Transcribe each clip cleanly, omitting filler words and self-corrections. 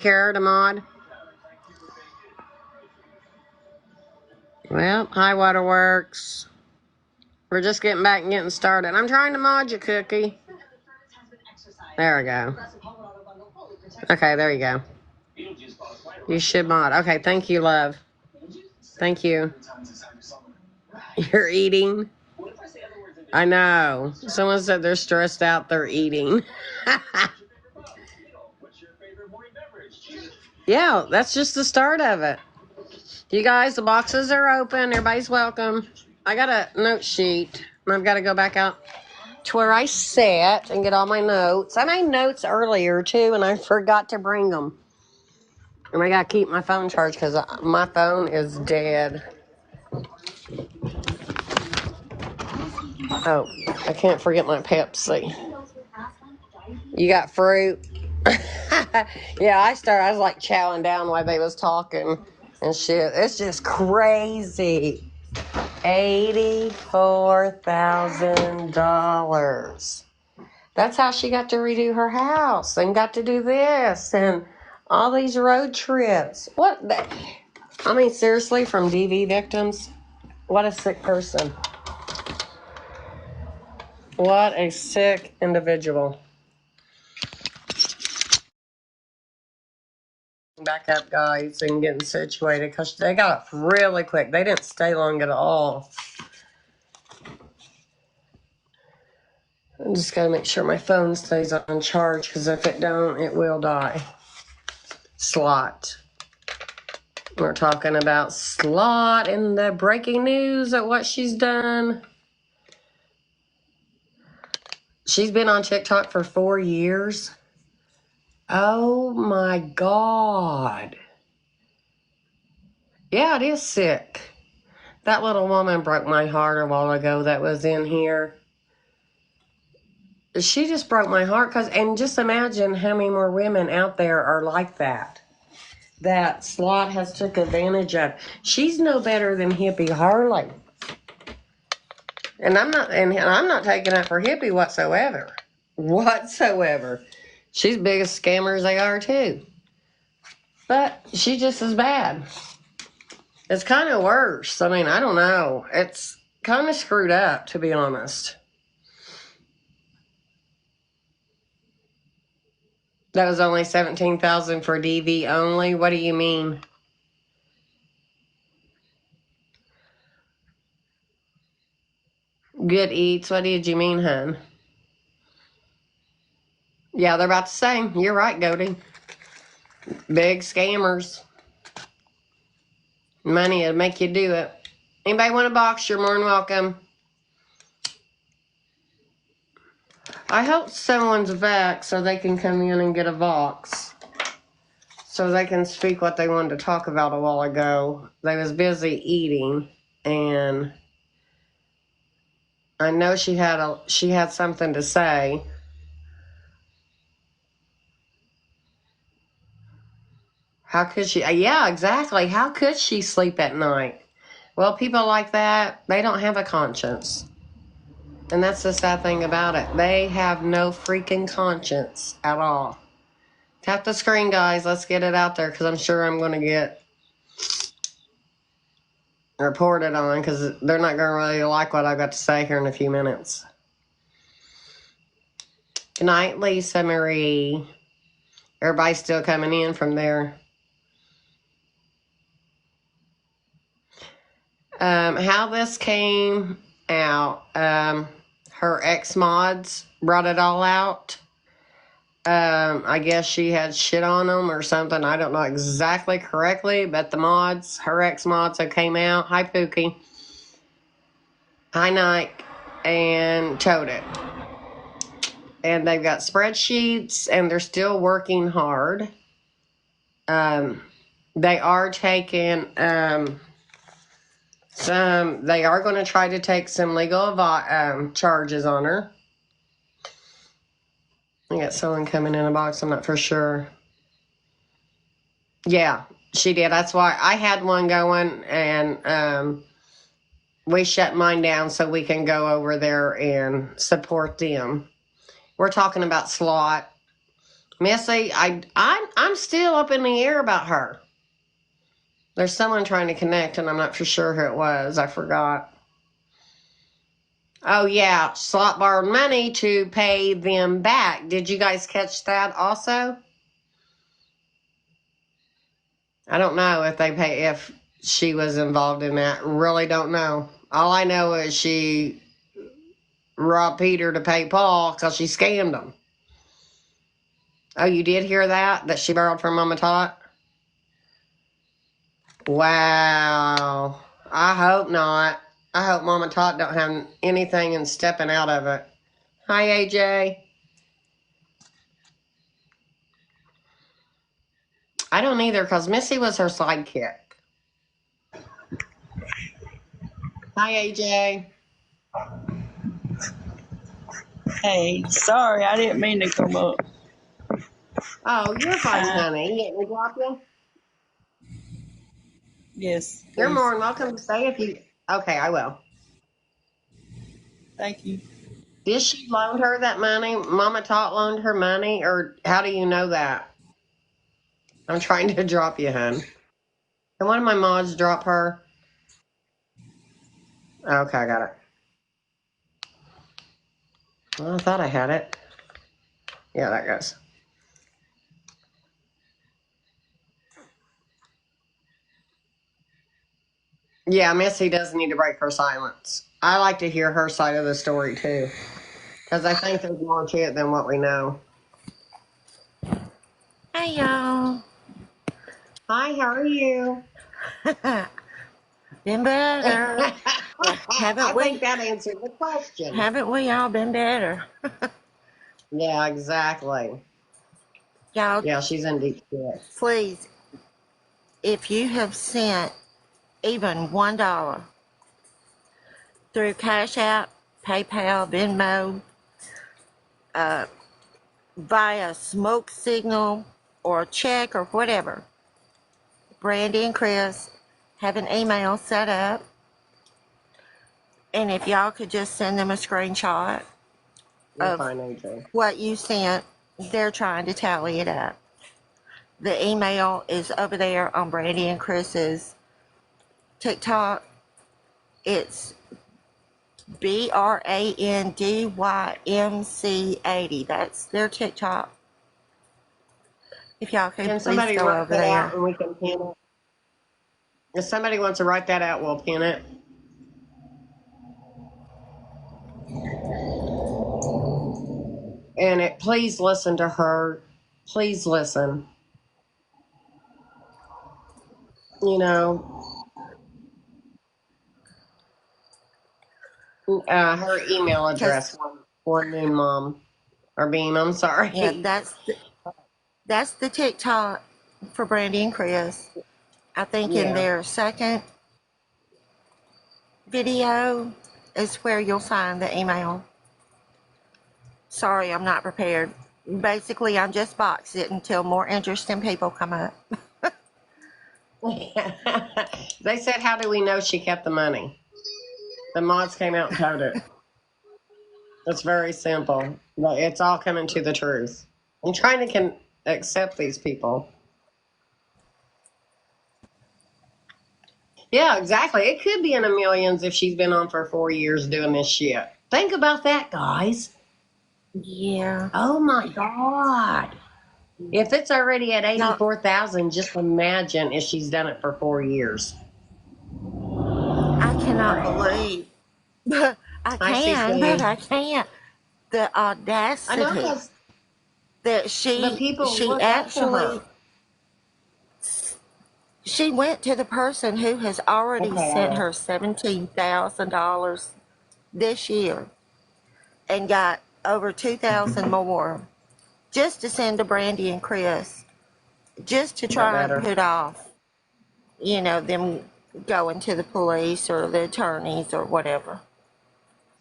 care to mod? Well, hi Waterworks. We're just getting back and getting started. I'm trying to mod you, Cookie. There we go. Okay, there you go. You should mod. Okay, thank you, love. Thank you. You're eating? I know. Someone said they're stressed out, they're eating. Yeah, that's just the start of it. You guys, the boxes are open. Everybody's welcome. I got a note sheet, and I've got to go back out to where I sat and get all my notes. I made notes earlier, too, and I forgot to bring them. And I got to keep my phone charged because my phone is dead. Oh, I can't forget my Pepsi. You got fruit? Yeah, I was like chowing down while they was talking and shit. It's just crazy. $84,000. That's how she got to redo her house and got to do this and all these road trips. I mean, seriously, from DV victims, what a sick person. What a sick individual. Back up, guys, and getting situated because they got up really quick. They didn't stay long at all. I'm just got to make sure my phone stays on charge because if it don't, it will die. Slot. We're talking about Slot and the breaking news of what she's done. She's been on TikTok for 4 years. Oh my God. Yeah, it is sick. That little woman broke my heart a while ago that was in here. She just broke my heart and just imagine how many more women out there are like that. That Slot has took advantage of. She's no better than Hippie Harley. And I'm not taking up for Hippie whatsoever. She's big as scammers they are too. But she's just as bad. It's kind of worse. I mean, I don't know. It's kind of screwed up, to be honest. That was only $17,000 for DV only. What do you mean? Good eats. What did you mean, hun? Yeah, they're about the same. You're right, Goldie. Big scammers. Money will make you do it. Anybody want a box? You're more than welcome. I hope someone's back so they can come in and get a box. So they can speak what they wanted to talk about a while ago. They was busy eating, and I know she had something to say. How could she? Yeah, exactly. How could she sleep at night? Well, people like that, they don't have a conscience. And that's the sad thing about it. They have no freaking conscience at all. Tap the screen, guys. Let's get it out there because I'm sure I'm going to get reported on because they're not going to really like what I've got to say here in a few minutes. Good night, Lisa Marie. Everybody's still coming in from there. How this came out, her ex-mods brought it all out. I guess she had shit on them or something. I don't know exactly correctly, but her ex-mods that came out. Hi, Pookie. Hi, Nike. And towed it. And they've got spreadsheets, and they're still working hard. They are taking... they are going to try to take some legal charges on her. I got someone coming in a box. I'm not for sure. Yeah, she did. That's why I had one going, and we shut mine down so we can go over there and support them. We're talking about Slot. Missy, I'm still up in the air about her. There's someone trying to connect, and I'm not for sure who it was. I forgot. Oh yeah, Slot borrowed money to pay them back. Did you guys catch that also? I don't know if she was involved in that. Really don't know. All I know is she robbed Peter to pay Paul because she scammed him. Oh, you did hear that? That she borrowed from Mama Tot? Wow. I hope not. I hope Mama Tot don't have anything in stepping out of it. Hi, AJ. I don't either because Missy was her sidekick. Hi, AJ. Hey, sorry, I didn't mean to come up. Oh, you're fine, honey. You want me to drop you? Yes, You're please. more than welcome to stay if you. Okay, I will. Thank you. Did she loan her that money? Mama Tot loaned her money, or how do you know that? I'm trying to drop you, hun. Can one of my mods drop her? Okay, I got it. Well, I thought I had it. Yeah, that goes. Yeah, Missy does need to break her silence. I like to hear her side of the story too, because I think there's more to it than what we know. Hey y'all. Hi, how are you? Been better. I think that answered the question. Haven't we all been better? Yeah, exactly. Y'all, Yeah, she's in deep shit. please, if you have sent even $1 through Cash App, PayPal, Venmo, via smoke signal or check or whatever, Brandy and Chris have an email set up. And if y'all could just send them a screenshot You're of fine, AJ. what you sent, they're trying to tally it up. The email is over there on Brandy and Chris's TikTok. It's BRANDYMC80. That's their TikTok. If y'all could Can please somebody go write over that out there. and we can pin it? If somebody wants to write that out, we'll pin it. And please listen to her. Please listen. You know, her email address, Because, One Moon Mom, or Beam, I'm sorry. yeah, that's the TikTok for Brandy and Chris. I think in Yeah. their second video is where you'll find the email. Sorry, I'm not prepared. Basically, I'm just boxed it until more interesting people come up. They said, how do we know she kept the money? The mods came out and told it. It's very simple. But it's all coming to the truth. I'm trying to accept these people. Yeah, exactly. It could be in the millions if she's been on for 4 years doing this shit. Think about that, guys. Yeah. Oh my God. If it's already at Y'all, 84,000, just imagine if she's done it for 4 years. I cannot believe. I Hi, can, but CC. I can't. The I know audacity because that the she people she look up to actually her. she went to the person who has already Okay, I sent will. her $17,000 this year and got over 2,000 more just to send to Brandy and Chris, just to That try and better. put off, them going to the police or the attorneys or whatever.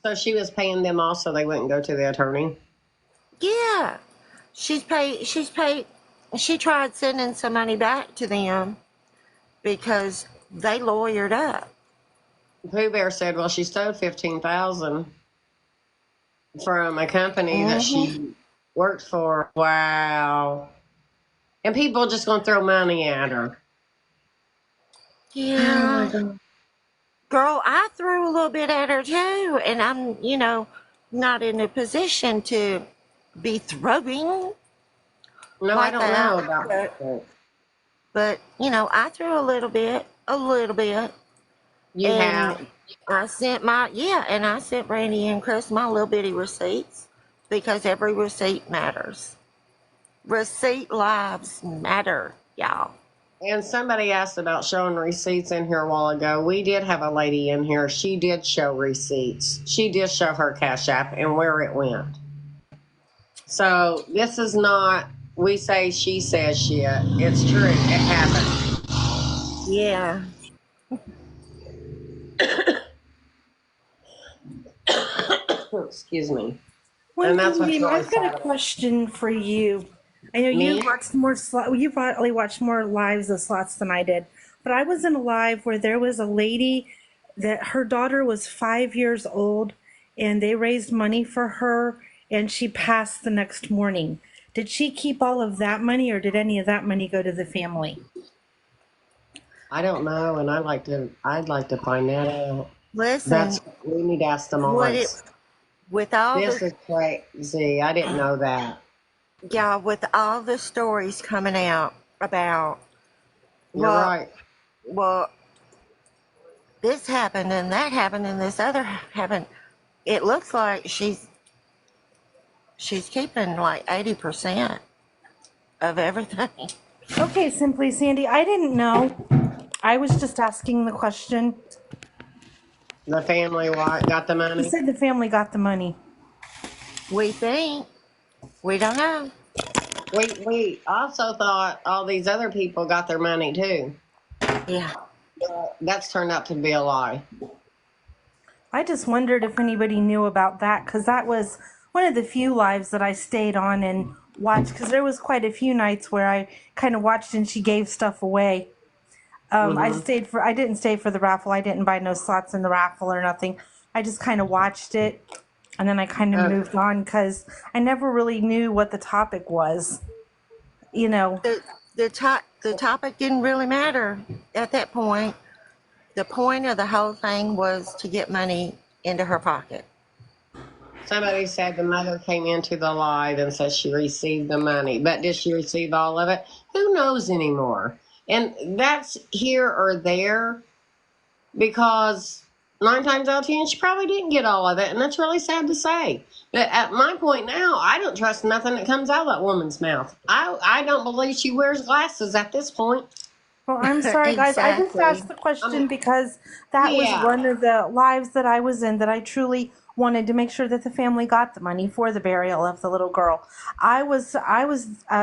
So she was paying them off so they wouldn't go to the attorney. Yeah, she's paid. She tried sending some money back to them because they lawyered up. Pooh Bear said, "Well, she stole 15,000 from a company that Hmm. she Worked for, wow. And people just gonna throw money at her. Oh my Yeah. God. Girl, I threw a little bit at her too, and I'm, not in a position to be throwing No, I like don't that. know about that. But, I threw a little bit, You have. and I sent Brandy and Chris my little bitty receipts because every receipt matters. Receipt lives matter, y'all. And somebody asked about showing receipts in here a while ago. We did have a lady in here. She did show receipts. She did show her Cash App and where it went. So this is not, we say, she says shit. It's true. It happened. Yeah. Excuse me. One And that's thing, what's Dean, really I've got a sad. question for you. I know you've Me? watched more you've probably watched more lives of slots than I did, but I was in a live where there was a lady that her daughter was 5 years old, and they raised money for her, and she passed the next morning. Did she keep all of that money, or did any of that money go to the family? I don't know, and I'd like to find that out. Listen, That's, we need to ask them what it once. with all This the is crazy. I didn't know that. yeah, with all the stories coming out about You're well, right. well, this happened and that happened and this other happened. It looks like she's keeping like 80% of everything. Okay, Simply Sandy, I didn't know. I was just asking the question. The family got the She money. said the family got the money. We think we don't know. We also thought all these other people got their money too. Yeah. That's turned out to be a lie. I just wondered if anybody knew about that, because that was one of the few lives that I stayed on and watched, because there was quite a few nights where I kind of watched and she gave stuff away. Hmm. I didn't stay for the raffle. I didn't buy no slots in the raffle or nothing. I just kind of watched it, and then I kind of moved on because I never really knew what the topic was. You know, The topic didn't really matter at that point. The point of the whole thing was to get money into her pocket. Somebody said the mother came into the live and said she received the money, but did she receive all of it? Who knows anymore? And that's here or there because 9 times out of 10, she probably didn't get all of it, and that's really sad to say. But at my point now, I don't trust nothing that comes out of that woman's mouth. I don't believe she wears glasses at this point. well, I'm sorry, guys. I just Exactly. asked the I'm, question because that was yeah, one of the lives that I was in that I truly wanted to make sure that the family got the money for the burial of the little girl. I was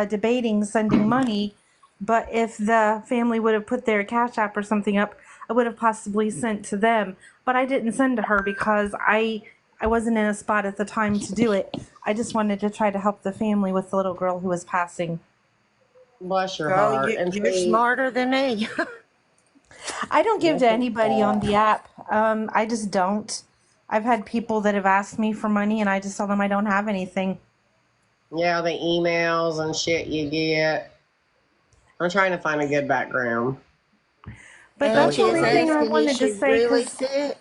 debating sending money, but if the family would have put their Cash App or something up, I would have possibly sent to them. But I didn't send to her because I wasn't in a spot at the time to do it. I just wanted to try to help the family with the little girl who was passing. bless your Girl, heart. And you're see, smarter than me. I don't give this to is anybody on the app. I just don't. I've had people that have asked me for money, and I just tell them I don't have anything. yeah, the emails and shit you get. I'm trying to find a good background. But So And we that's the she can is only thing I asking, is wanted to she say really because sick?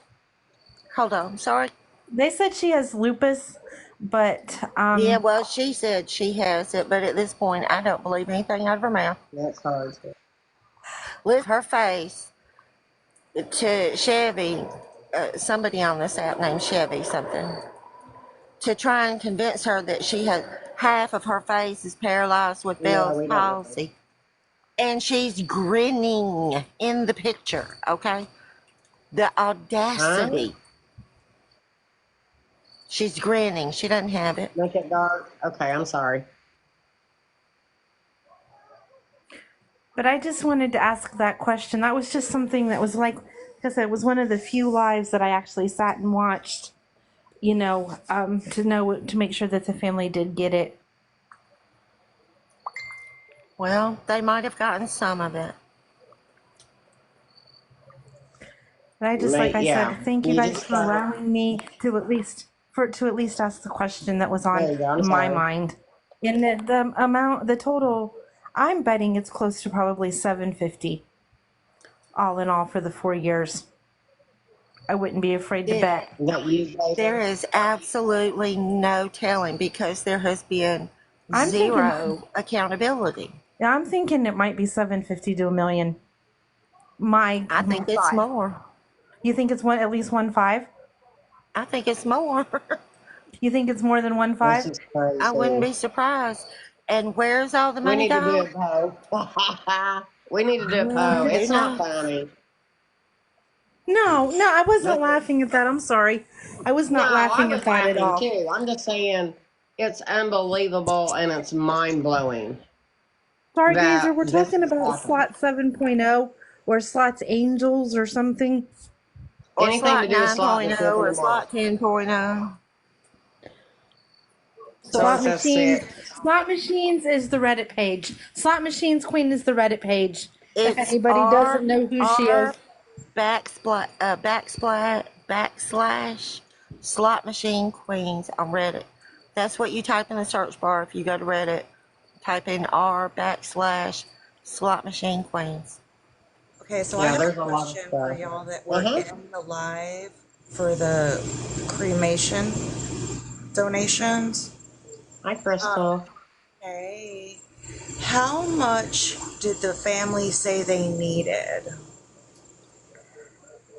Hold on, sorry. they said she has lupus, but Yeah, well, she said she has it, but at this point, I don't believe anything out of her mouth. That's hard. Lift her face to Chevy, somebody on this app named Chevy something, to try and convince her that she has half of her face is paralyzed with Yeah, Bell's we don't know. palsy. And she's grinning in the picture, okay? The Huh? audacity. She's grinning. She doesn't have it. Make it dark. Okay, I'm sorry. but I just wanted to ask that question. That was just something that was like because it was one of the few lives that I actually sat and watched. To make sure that the family did get it. Well, they might have gotten some of it. But I just, like I Yeah. said, thank you You guys just for allowing me to at least ask the question that was there on you go. I'm my sorry. mind. And the amount, the total, I'm betting it's close to probably 750 all in all for the 4 years. I wouldn't be afraid to There, bet. That you gave there her. is absolutely no telling because there has been I'm thinking, zero accountability. I'm thinking it might be 750 to a million. I My think it's thought. more. You think it's at least 1.5? I think it's more. You think it's more than This 1.5? is I wouldn't crazy. be surprised. And where's all the We money need to do a gone? poll. We need to do a poll. Who It's not knows? funny. No, no, I wasn't This is, laughing at that. I'm sorry. I was no, not I laughing at was that at laughing all. too. I'm just saying it's unbelievable and it's mind blowing Stargazer, that we're this talking has about happened. slot 7.0 or slots angels or something. Or Anything to slot do with slot 9.0 machines or anymore. slot 10.0. So Slot it's just machines. sick. Slot machines is the Reddit page. Slot machines queen is the Reddit page. If It's anybody doesn't know who she is. backslash slot machine queens on Reddit. That's what you type in the search bar if you go to Reddit. Type in r// slot machine queens. Okay, so I Yeah, have a there's a lot of question for stuff. y'all that Uh were huh. in the live for the cremation donations. Hi, Um, Crystal. hey, how much did the family say they needed?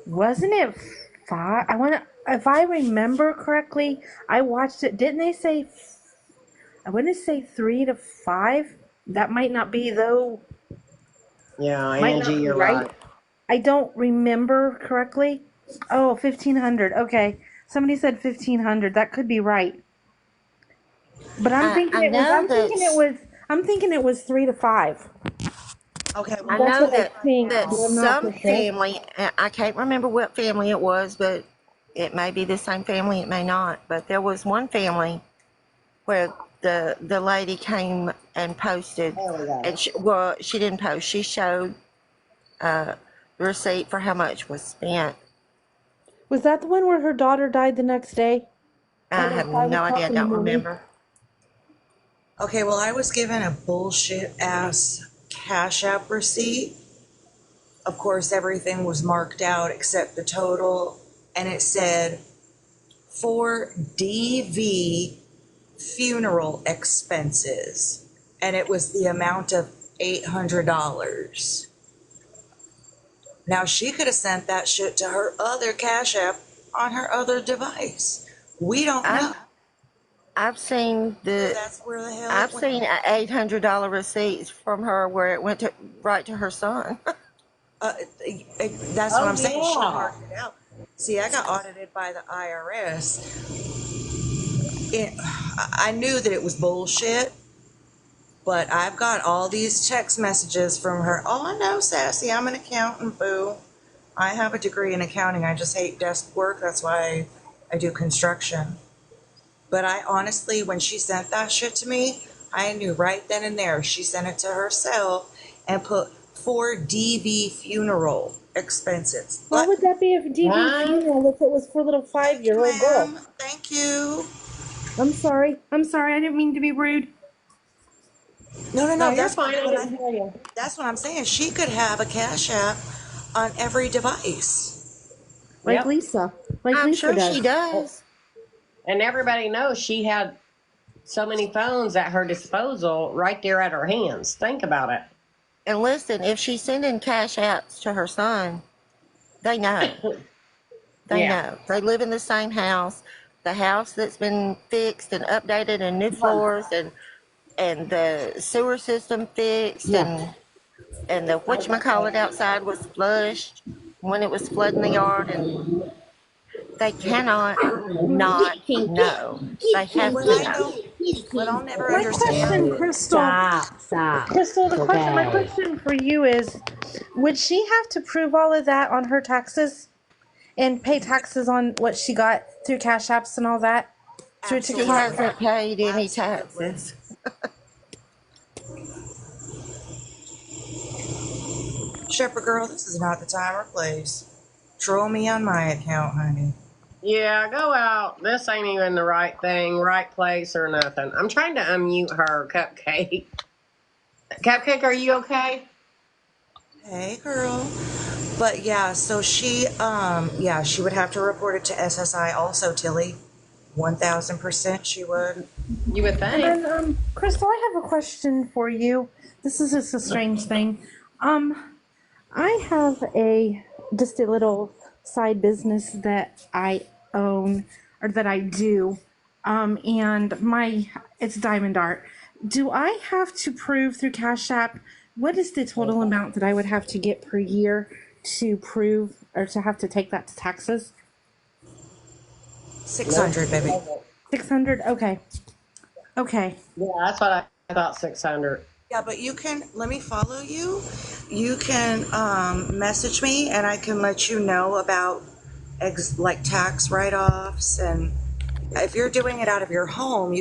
Wasn't it five? I want to, if I remember correctly, I watched it. Didn't they say, I want to say 3 to 5? That might not be, though, Yeah, might Angie, not be you're right. right. I don't remember correctly. Oh, 1,500. Okay. Somebody said 1,500. That could be right. But I know that I'm thinking it was 3 to 5. Okay, I well, That's let's know what see I if that I think, that but know. I'm not some for sure. family, I can't remember what family it was, but it may be the same family, it may not. But there was one family where the lady came and posted, There we go. and she didn't post. She showed the receipt for how much was spent. Was that the one where her daughter died the next day I at have like 5 no idea. o'clock I in the don't morning? remember. Okay, well, I was given a bullshit ass Cash App receipt. Of course, everything was marked out except the total, and it said for DV funeral expenses, and it was the amount of $800. Now she could have sent that shit to her other Cash App on her other device. We don't I've know. I've seen So the that's where the hell it I've went. seen $800 receipts from her where it went to right to her son. Uh, that's what Oh I'm saying. She yeah. marked it out. See, I got audited by the IRS. I knew that it was bullshit, but I've got all these text messages from her. Oh, I know, Sassy. I'm an accountant, boo. I have a degree in accounting. I just hate desk work. That's why I do construction. But I honestly, when she sent that shit to me, I knew right then and there. She sent it to herself and put for DV funeral expenses. Why But would that be a DV Huh? funeral if it was for a little thank you, 5-year-old girl? ma'am. Thank you. I'm sorry. I'm sorry. I didn't mean to be rude. No, no, No, no. you're fine. I didn't hear you. That's what I'm saying. She could have a Cash App on every device. Like Yep. Lisa. Like I'm Lisa sure she does. does. And everybody knows she had so many phones at her disposal right there at her hands. Think about And listen, if she's sending cash apps to her son, they know. it. They Yeah. know. They live in the same house. The house that's been fixed and updated and new floors and the sewer system fixed Yeah. and the whatchamacallit outside was flushed when it was flooding the yard and they cannot not know. They have What to I know. don't, what I'll never My question, understand. Crystal. Crystal, my question for you is, would she have to prove all of that on her taxes and pay taxes on what she got through Cash Apps and all that through She TikTok? Absolutely. hasn't paid any Absolutely. taxes. Shepherd girl, this is not the time or place. Troll me on my account, honey. Yeah, go out. This ain't even the right thing, right place or nothing. I'm trying to unmute her, Cupcake. Cupcake, are you okay? Hey, girl. But yeah, so yeah, she would have to report it to SSI also, Tilly. 1000% she would. You would And think. then, Crystal, I have a question for you. This is just a strange thing. I have just a little side business that I own or that I do, and it's diamond art. Do I have to prove through Cash App what is the total amount that I would have to get per year to prove or to have to take that to taxes? 600, baby. 600. Okay. Okay. Yeah, that's what I thought. 600. Yeah, but you can let me follow you. You can message me and I can let you know about like tax write-offs, and if you're doing it out of your home,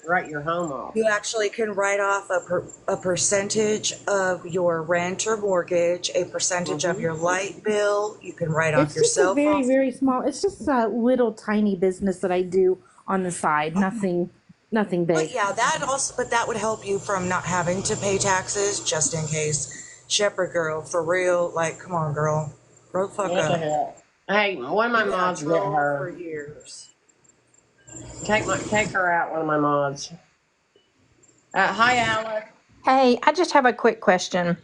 Write your home off. you actually can write off a percentage of your rent or mortgage, a percentage of your light bill. You can write off It's your just a cell very, phone. very small. It's just a little tiny business that I do on the side. Nothing But big. yeah, that would help you from not having to pay taxes just in case. Shepherd girl, for real, like, come on, girl. Grow the fuck What the up. hell? Hey, one of my You've been on mods get troll for her. years. Take her out, one of my mods. Hi, Alex. Hey, I just have a quick question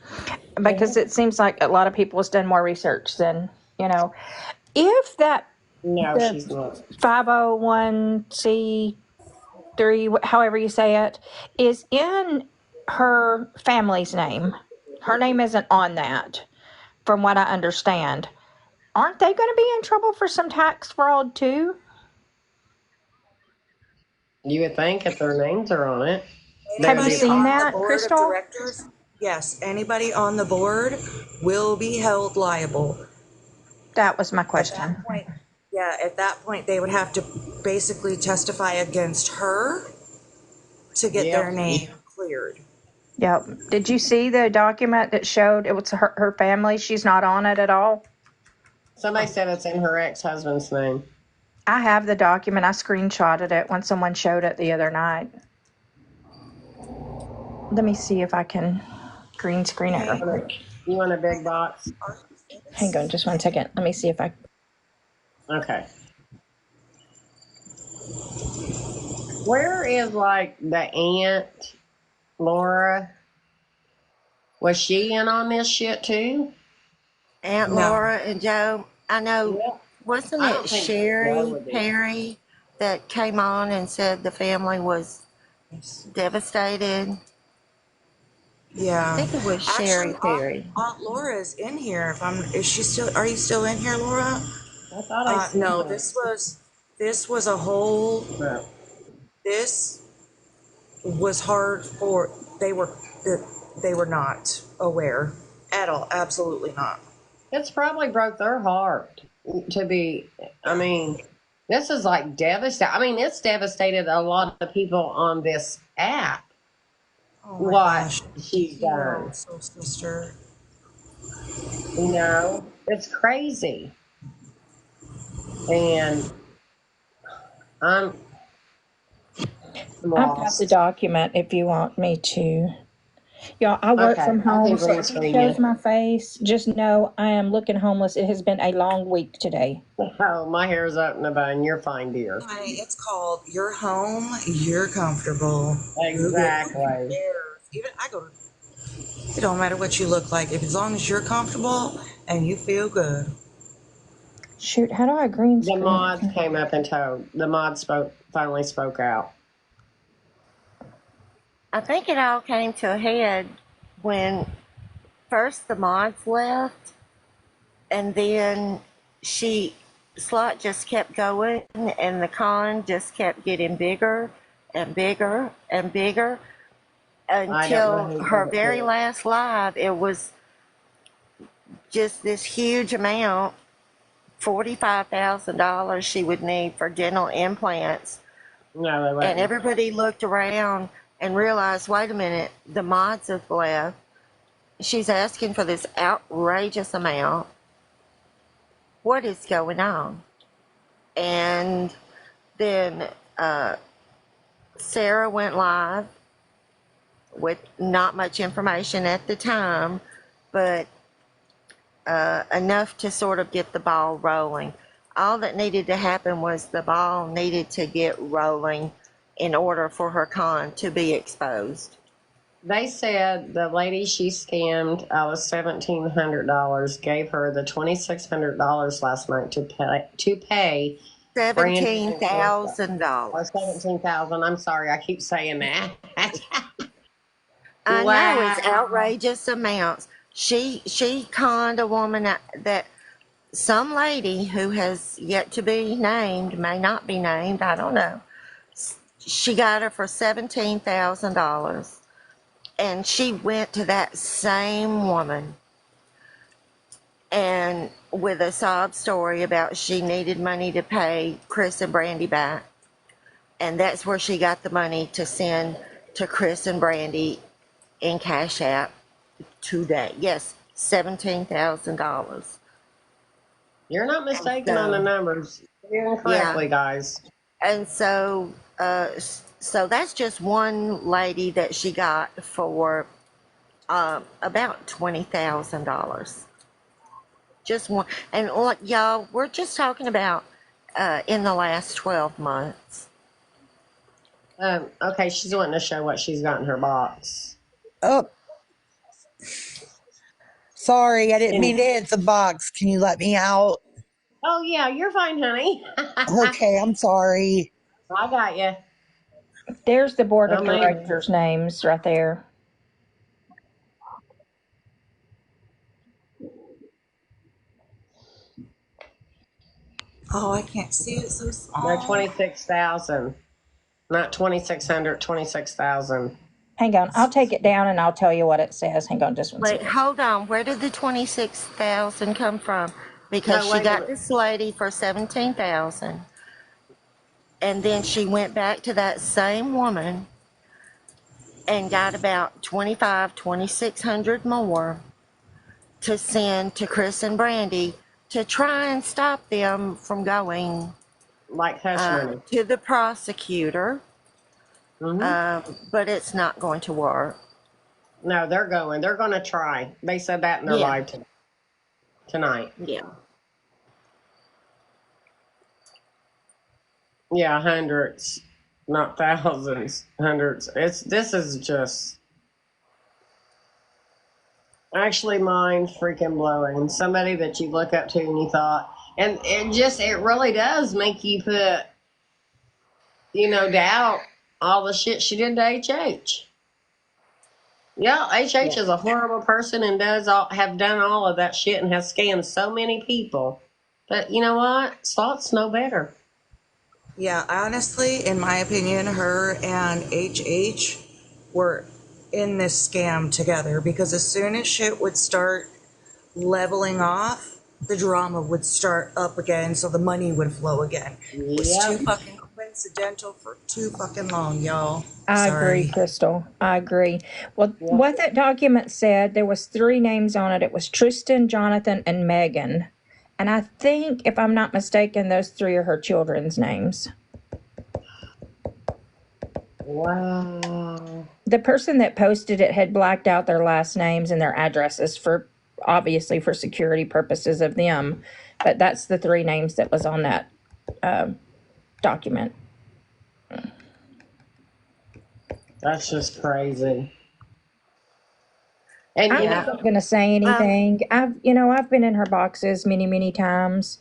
because it seems like a lot of people has done more research than, if that No, the she's not. 501c3, however you say it, is in her family's name. Her name isn't on that, from what I understand. Aren't they going to be in trouble for some tax fraud too? You would think if their names are on it, they would Have you be Anybody seen on the liable. that, board of Crystal? directors, yes, anybody on the board will be held liable. That was my At that question. point, yeah, at that point, they would have to basically testify against her to get their Yep. name cleared. Yep. Did you see the document that showed it was her family? She's not on it at all. Somebody said it's in her ex-husband's name. I have the document. I screenshotted it when someone showed it the other night. Let me see if I can green screen it real Okay. quick. You want a big box? Hang on just 1 second. Let me see if I. Okay. Where is like the aunt, Laura? Was she in on this shit too? Aunt No. Laura and Joe, I know, Yeah. wasn't I it don't think Joe Sherry would be. Perry that came on and said the family was devastated? I Yeah. think it was Sherry Actually, Perry. Aunt Laura's in here. Are you still in here, Laura? I thought I seen No, her. this was a whole, No. this was hard for, they were not aware at all. Absolutely not. It's probably broke their heart to be. I mean, this is like devastating. I mean, it's devastated a lot of people on this app. Oh my What gosh. she's done, Soul sister. it's crazy, and I'm I've got the lost. document if you want me to. Y'all, I work Okay, from I can home, so green if it screen shows you. my face, just know I am looking homeless. It has been a long week today. Oh, my hair's up in a bun. You're fine, dear. Honey, it's called You're Home, You're Comfortable. Exactly. Even I go, it don't matter what you look like, if as long as you're comfortable and you feel good. Shoot, how do I green The screen? mods came up and told. The mods finally spoke out. I think it all came to a head when first the mods left, and then Slot just kept going, and the con just kept getting bigger and bigger and bigger I don't know until who her did it very to. last live. It was just this huge amount, $45,000 she would need for dental implants. No, they And wouldn't. everybody looked around and realized, wait a minute, the mods have left. She's asking for this outrageous amount. What is going on? And then Sarah went live with not much information at the time, but enough to sort of get the ball rolling. All that needed to happen was the ball needed to get rolling in order for her con to be exposed. They said the lady she scammed out of $1,700 gave her the $2,600 last night to pay Brandy and Alyssa. Or $17,000. 17,000. I'm sorry, I keep saying that. I know it's Wow. outrageous amounts. She conned a woman that some lady who has yet to be named, may not be named, I don't know. She got her for $17,000, and she went to that same woman and with a sob story about she needed money to pay Chris and Brandy back, and that's where she got the money to send to Chris and Brandy in Cash App today. Yes, $17,000. You're not mistaken on the So numbers. You're doing yeah, correctly, guys. and so that's just one lady that she got for about $20,000. Just one, and look, y'all, we're just talking about in the last 12 months. Okay, she's wanting to show what she's got in her box. Oh, sorry, I didn't mean And to hit the box. Can you let me out? oh yeah, you're fine, honey. Okay, I'm sorry. I got you. There's the board of Oh man. directors names right there. Oh, I can't see it so No, small. 26,000. Not 2,600, 26,000. Hang on, I'll take it down and I'll tell you what it says. Hang on just one Wait, second. hold on. Where did the 26,000 come from? Because No, she wait a got minute. this lady for 17,000, and then she went back to that same woman and got about 2,600 more to send to Chris and Brandy to try and stop them from going Like hush money. to the prosecutor. Mm-hmm. But it's not going to work. No, they're going. They're going to try. They said that in their Yeah, live tonight. yeah. Yeah, hundreds, not thousands, hundreds. This is just actually mind freaking blowing. Somebody that you look up to and you thought, and it really does make you put, doubt all the shit she did to HH. Yeah, HH Yeah. is a horrible person and have done all of that shit and has scammed so many people. But you know what? Salt's no better. Yeah, honestly, in my opinion, her and HH were in this scam together, because as soon as shit would start leveling off, the drama would start up again, so the money would flow again. It was too Yep. fucking coincidental for too fucking long, y'all. I agree, Sorry. Crystal. I agree. Well, Yep. what that document said, there was 3 names on it. It was Tristan, Jonathan, and Megan. And I think, if I'm not mistaken, those 3 are her children's names. Wow. The person that posted it had blacked out their last names and their addresses obviously for security purposes of them. But that's the 3 names that was on that document. That's just crazy. And I Yeah. wasn't going to say anything. I've been in her boxes many, many times.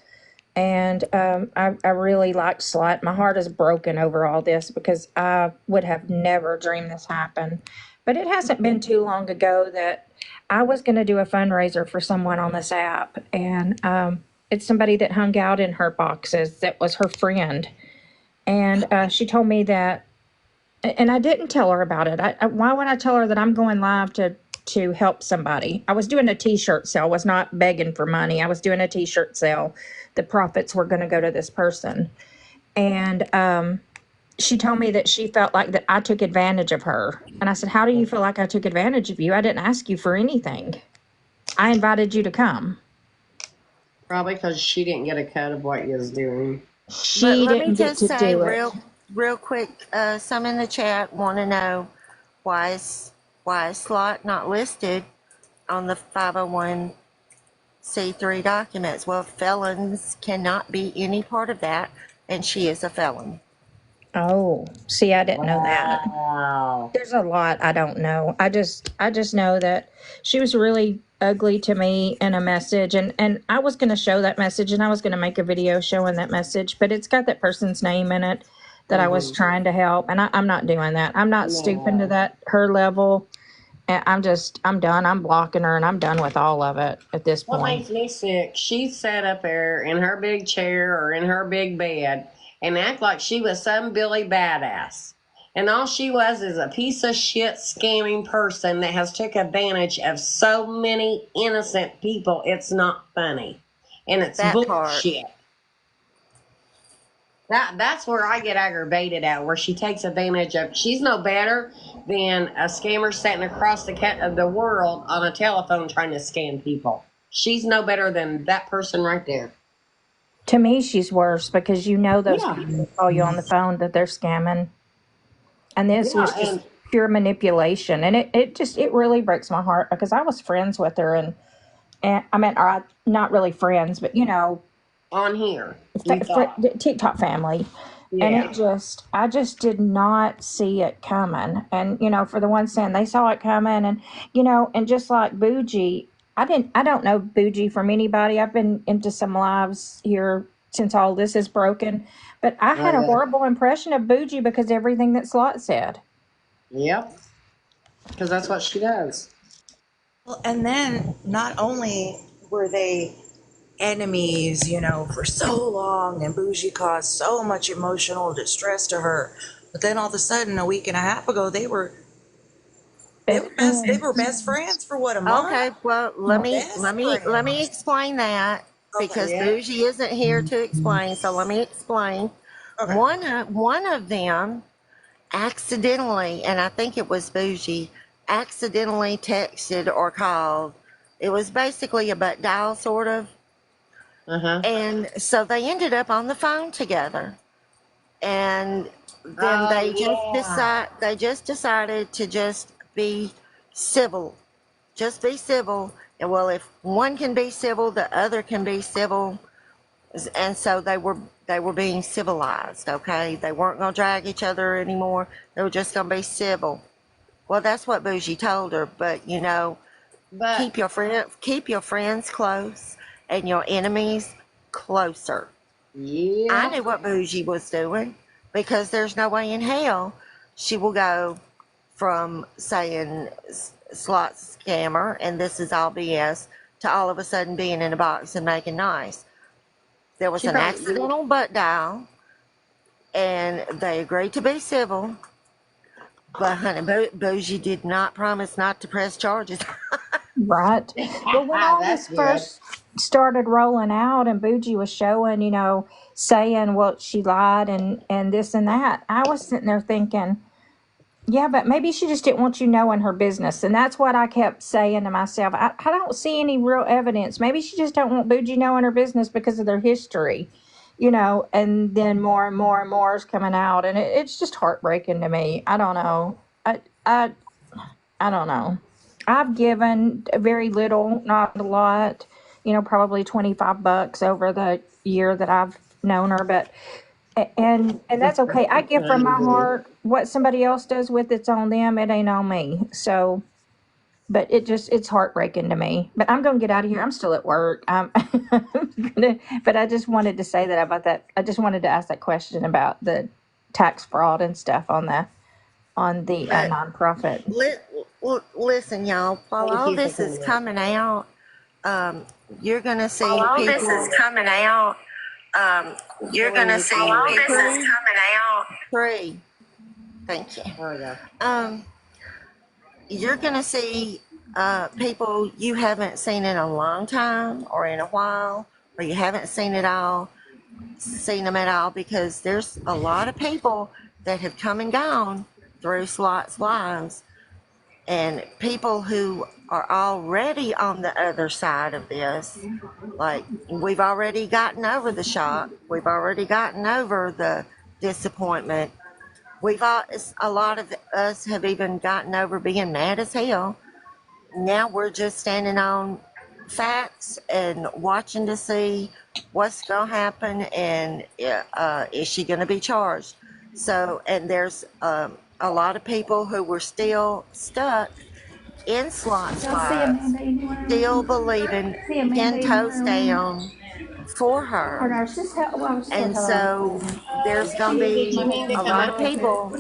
And I really liked Slut. My heart is broken over all this because I would have never dreamed this happened. But it hasn't been too long ago that I was going to do a fundraiser for someone on this app. And it's somebody that hung out in her boxes that was her friend. And she told me that, and I didn't tell her about it. Why would I tell her that I'm going live to help somebody? I was doing a t-shirt sale. I was not begging for money. I was doing a t-shirt sale. The profits were going to go to this person. And she told me that she felt like that I took advantage of her. And I said, how do you feel like I took advantage of you? I didn't ask you for anything. I invited you to come. probably because she didn't get a cut of what you was doing. But She let me didn't get just to say do it. real quick, some in the chat want to know why is Slot not listed on the 501c3 documents? Well, felons cannot be any part of that, and she is a felon. Oh, see, I didn't know that. Wow. There's a lot I don't know. I just know that she was really ugly to me in a message, and I was going to show that message, and I was going to make a video showing that message, but it's got that person's name in it that I was trying to help, and I'm not doing that. I'm not stooping to No. that her level. And I'm done. I'm blocking her, and I'm done with all of it at this What point. makes me sick, she sat up there in her big chair or in her big bed and act like she was some Billy badass. And all she was is a piece of shit scamming person that has took advantage of so many innocent people. It's not funny. And it's That part. bullshit. That's where I get aggravated at, where she takes advantage of. She's no better than a scammer sitting across the world on a telephone trying to scam people. She's no better than that person right there. To me, she's worse because you know those Yeah, people call you on the phone that they're scamming. And this yeah, was just and pure manipulation. And it really breaks my heart because I was friends with her and I mean, not really friends, but on here, you thought, the TikTok family. And yeah, I just did not see it coming. And, for the ones saying they saw it coming and just like Bougie, I don't know Bougie from anybody. I've been into some lives here since all this is broken, but I oh had a yeah, horrible impression of Bougie because of everything that Slot said. yep, because that's what she does. Well, and then not only were they enemies, for so long, and Bougie caused so much emotional distress to her, but then all of a sudden, a week and a half ago, Best they were friends. best friends for what, a month? Okay, well, Best let me friends. explain that Okay. because Yeah. Bougie isn't here to explain. So let me explain. Okay. One of them accidentally, and I think it was Bougie, accidentally texted or called. It was basically a butt dial, sort of. Uh huh. And so they ended up on the phone together. And then Oh yeah. they just decided to just be civil. Just be civil. And well, if one can be civil, the other can be civil. And so they were being civilized, okay? They weren't going to drag each other anymore. They were just going to be civil. Well, that's what Bougie told her, but But keep your friends close and your enemies closer. I yeah, knew what Bougie was doing because there's no way in hell she will go from saying slot scammer and this is all BS to all of a sudden being in a box and making nice. There was she an probably. accidental butt dial, and they agreed to be civil. But honey, Bougie did not promise not to press charges. Right. Well, when all That's this good. first started rolling out and Bougie was showing, saying, well, she lied and this and that, I was sitting there thinking, yeah, but maybe she just didn't want you knowing her business. And that's what I kept saying to myself. I don't see any real evidence. Maybe she just don't want Bougie knowing her business because of their history, and then more and more and more is coming out. And it's just heartbreaking to me. I don't know. I, I don't know. I've given very little, not a lot, probably $25 over the year that I've known her, but and that's okay. I give from my heart. What somebody else does with it's on them. It ain't on me. So, but it's heartbreaking to me. But I'm gonna get out of here. I'm still at work. But I just wanted to say that about that. I just wanted to ask that question about the tax fraud and stuff on the But nonprofit. listen, y'all, while Thank all you for this is coming out. coming out, you're gonna see While all this people. is coming out, You're Join gonna me see for all this people. is coming out. Free. Thank you. There we go. Um, you're gonna see people you haven't seen in a long time or in a while, or you haven't seen them at all, because there's a lot of people that have come and gone through Slot's lives, And people who are already on the other side of this, like we've already gotten over the shock, we've already gotten over the disappointment. A lot of us have even gotten over being mad as hell. Now we're just standing on facts and watching to see what's going to happen and is she going to be charged. So, and there's a lot of people who were still stuck in slots lives, still believing 10 toes down for her. And so there's going to be a lot of people.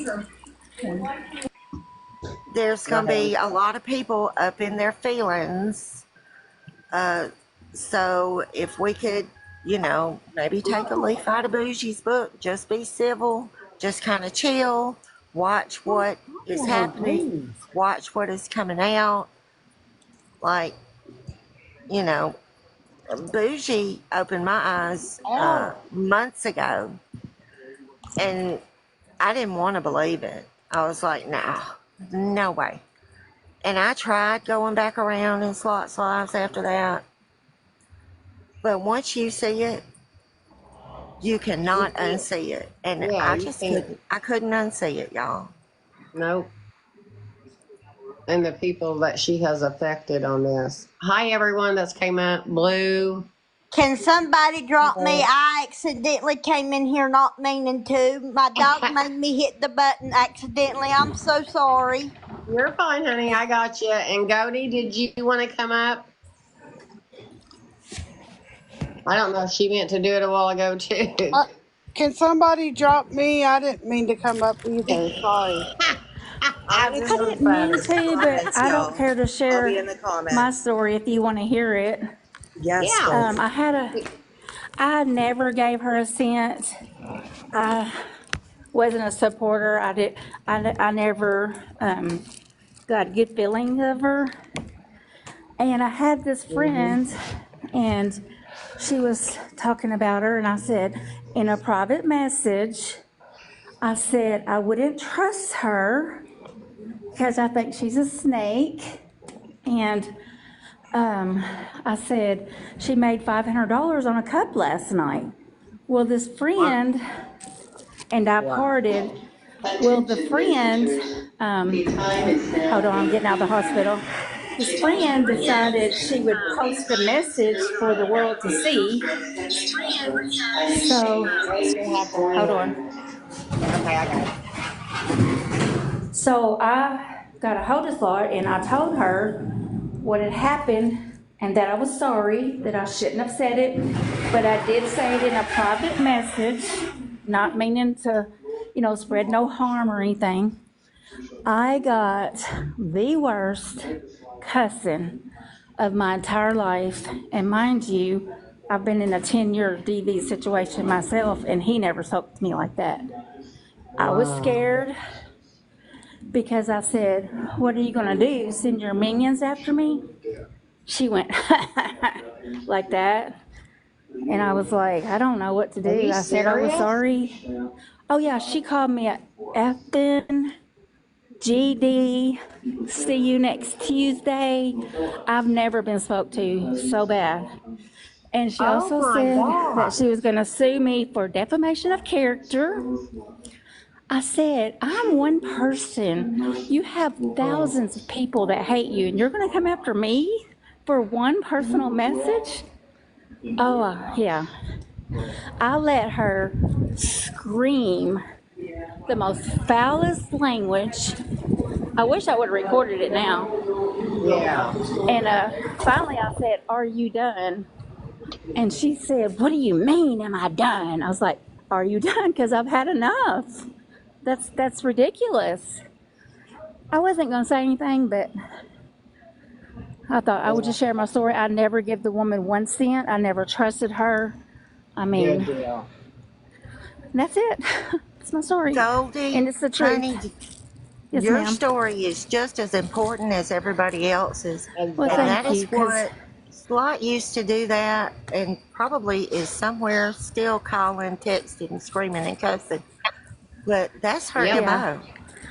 There's going to be a lot of people up in their feelings. So if we could, maybe take a leaf out of Bougie's book, just be civil, just kind of chill, watch what is happening, watch what is coming out. Like, Bougie opened my eyes months ago, and I didn't want to believe it. I was like, nah, no way. And I tried going back around in Slot's lives after that. But once you see it, you cannot unsee it. And Yeah, I you just can't. couldn't unsee it, y'all. Nope. And the people that she has affected on this. Hi, everyone that's came out. Blue. Can somebody drop me? I accidentally came in here not meaning to. My dog made me hit the button accidentally. I'm so sorry. You're fine, honey. I got you. And Goldie, did you want to come up? I don't know if she meant to do it a while ago, too. Can somebody drop me? I didn't mean to come up either. Sorry. I'll That just was I so didn't mean funny. to, but comments, I don't y'all. care to I'll be share in the my comments. story if you want to hear it. Yes, Yeah. please. I never gave her a cent. I wasn't a supporter. I never got a good feeling of her. And I had this friend, and she was talking about her, and I said, in a private message, I said I wouldn't trust her because I think she's a snake. And I said, she made $500 on a cup last night. Well, this friend and I parted. Well, the friend, hold on, I'm getting out of the hospital. This friend decided she would post a message for the world to see. So, hold on. Okay, I got it. So I got a hold of Laura and I told her what had happened and that I was sorry, that I shouldn't have said it, but I did say it in a private message, not meaning to, spread no harm or anything. I got the worst cussing of my entire life, and mind you, I've been in a 10-year DV situation myself, and he never spoke to me like that. I was scared because I said, what are you going to do, send your minions after me? She went like that, and I was like, I don't know what to do. Are you I said I was serious? sorry. Oh yeah, she called me a effing GD, see you next Tuesday. I've never been spoke to so bad. And she Oh also my said that God. she was going to sue me for defamation of character. I said, I'm one person. You have thousands of people that hate you, and you're going to come after me for one personal message? Oh, yeah. I let her scream the most foulest language. I wish I would have recorded it now. Yeah. And finally I said, are you done? And she said, what do you mean, am I done? I was like, are you done? Because I've had enough. That's ridiculous. I wasn't going to say anything, but I thought I would just share my story. I never give the woman 1 cent. I never trusted her. I Good mean, deal. that's it. That's my story. Goldie, And it's the truth. honey, Yes, your ma'am. story is just as important as everybody else's. Well, And Exactly. that thank is you, because what Slot used to do that and probably is somewhere still calling, texting, screaming, and cussing. But that's her Yep. yeah, MO.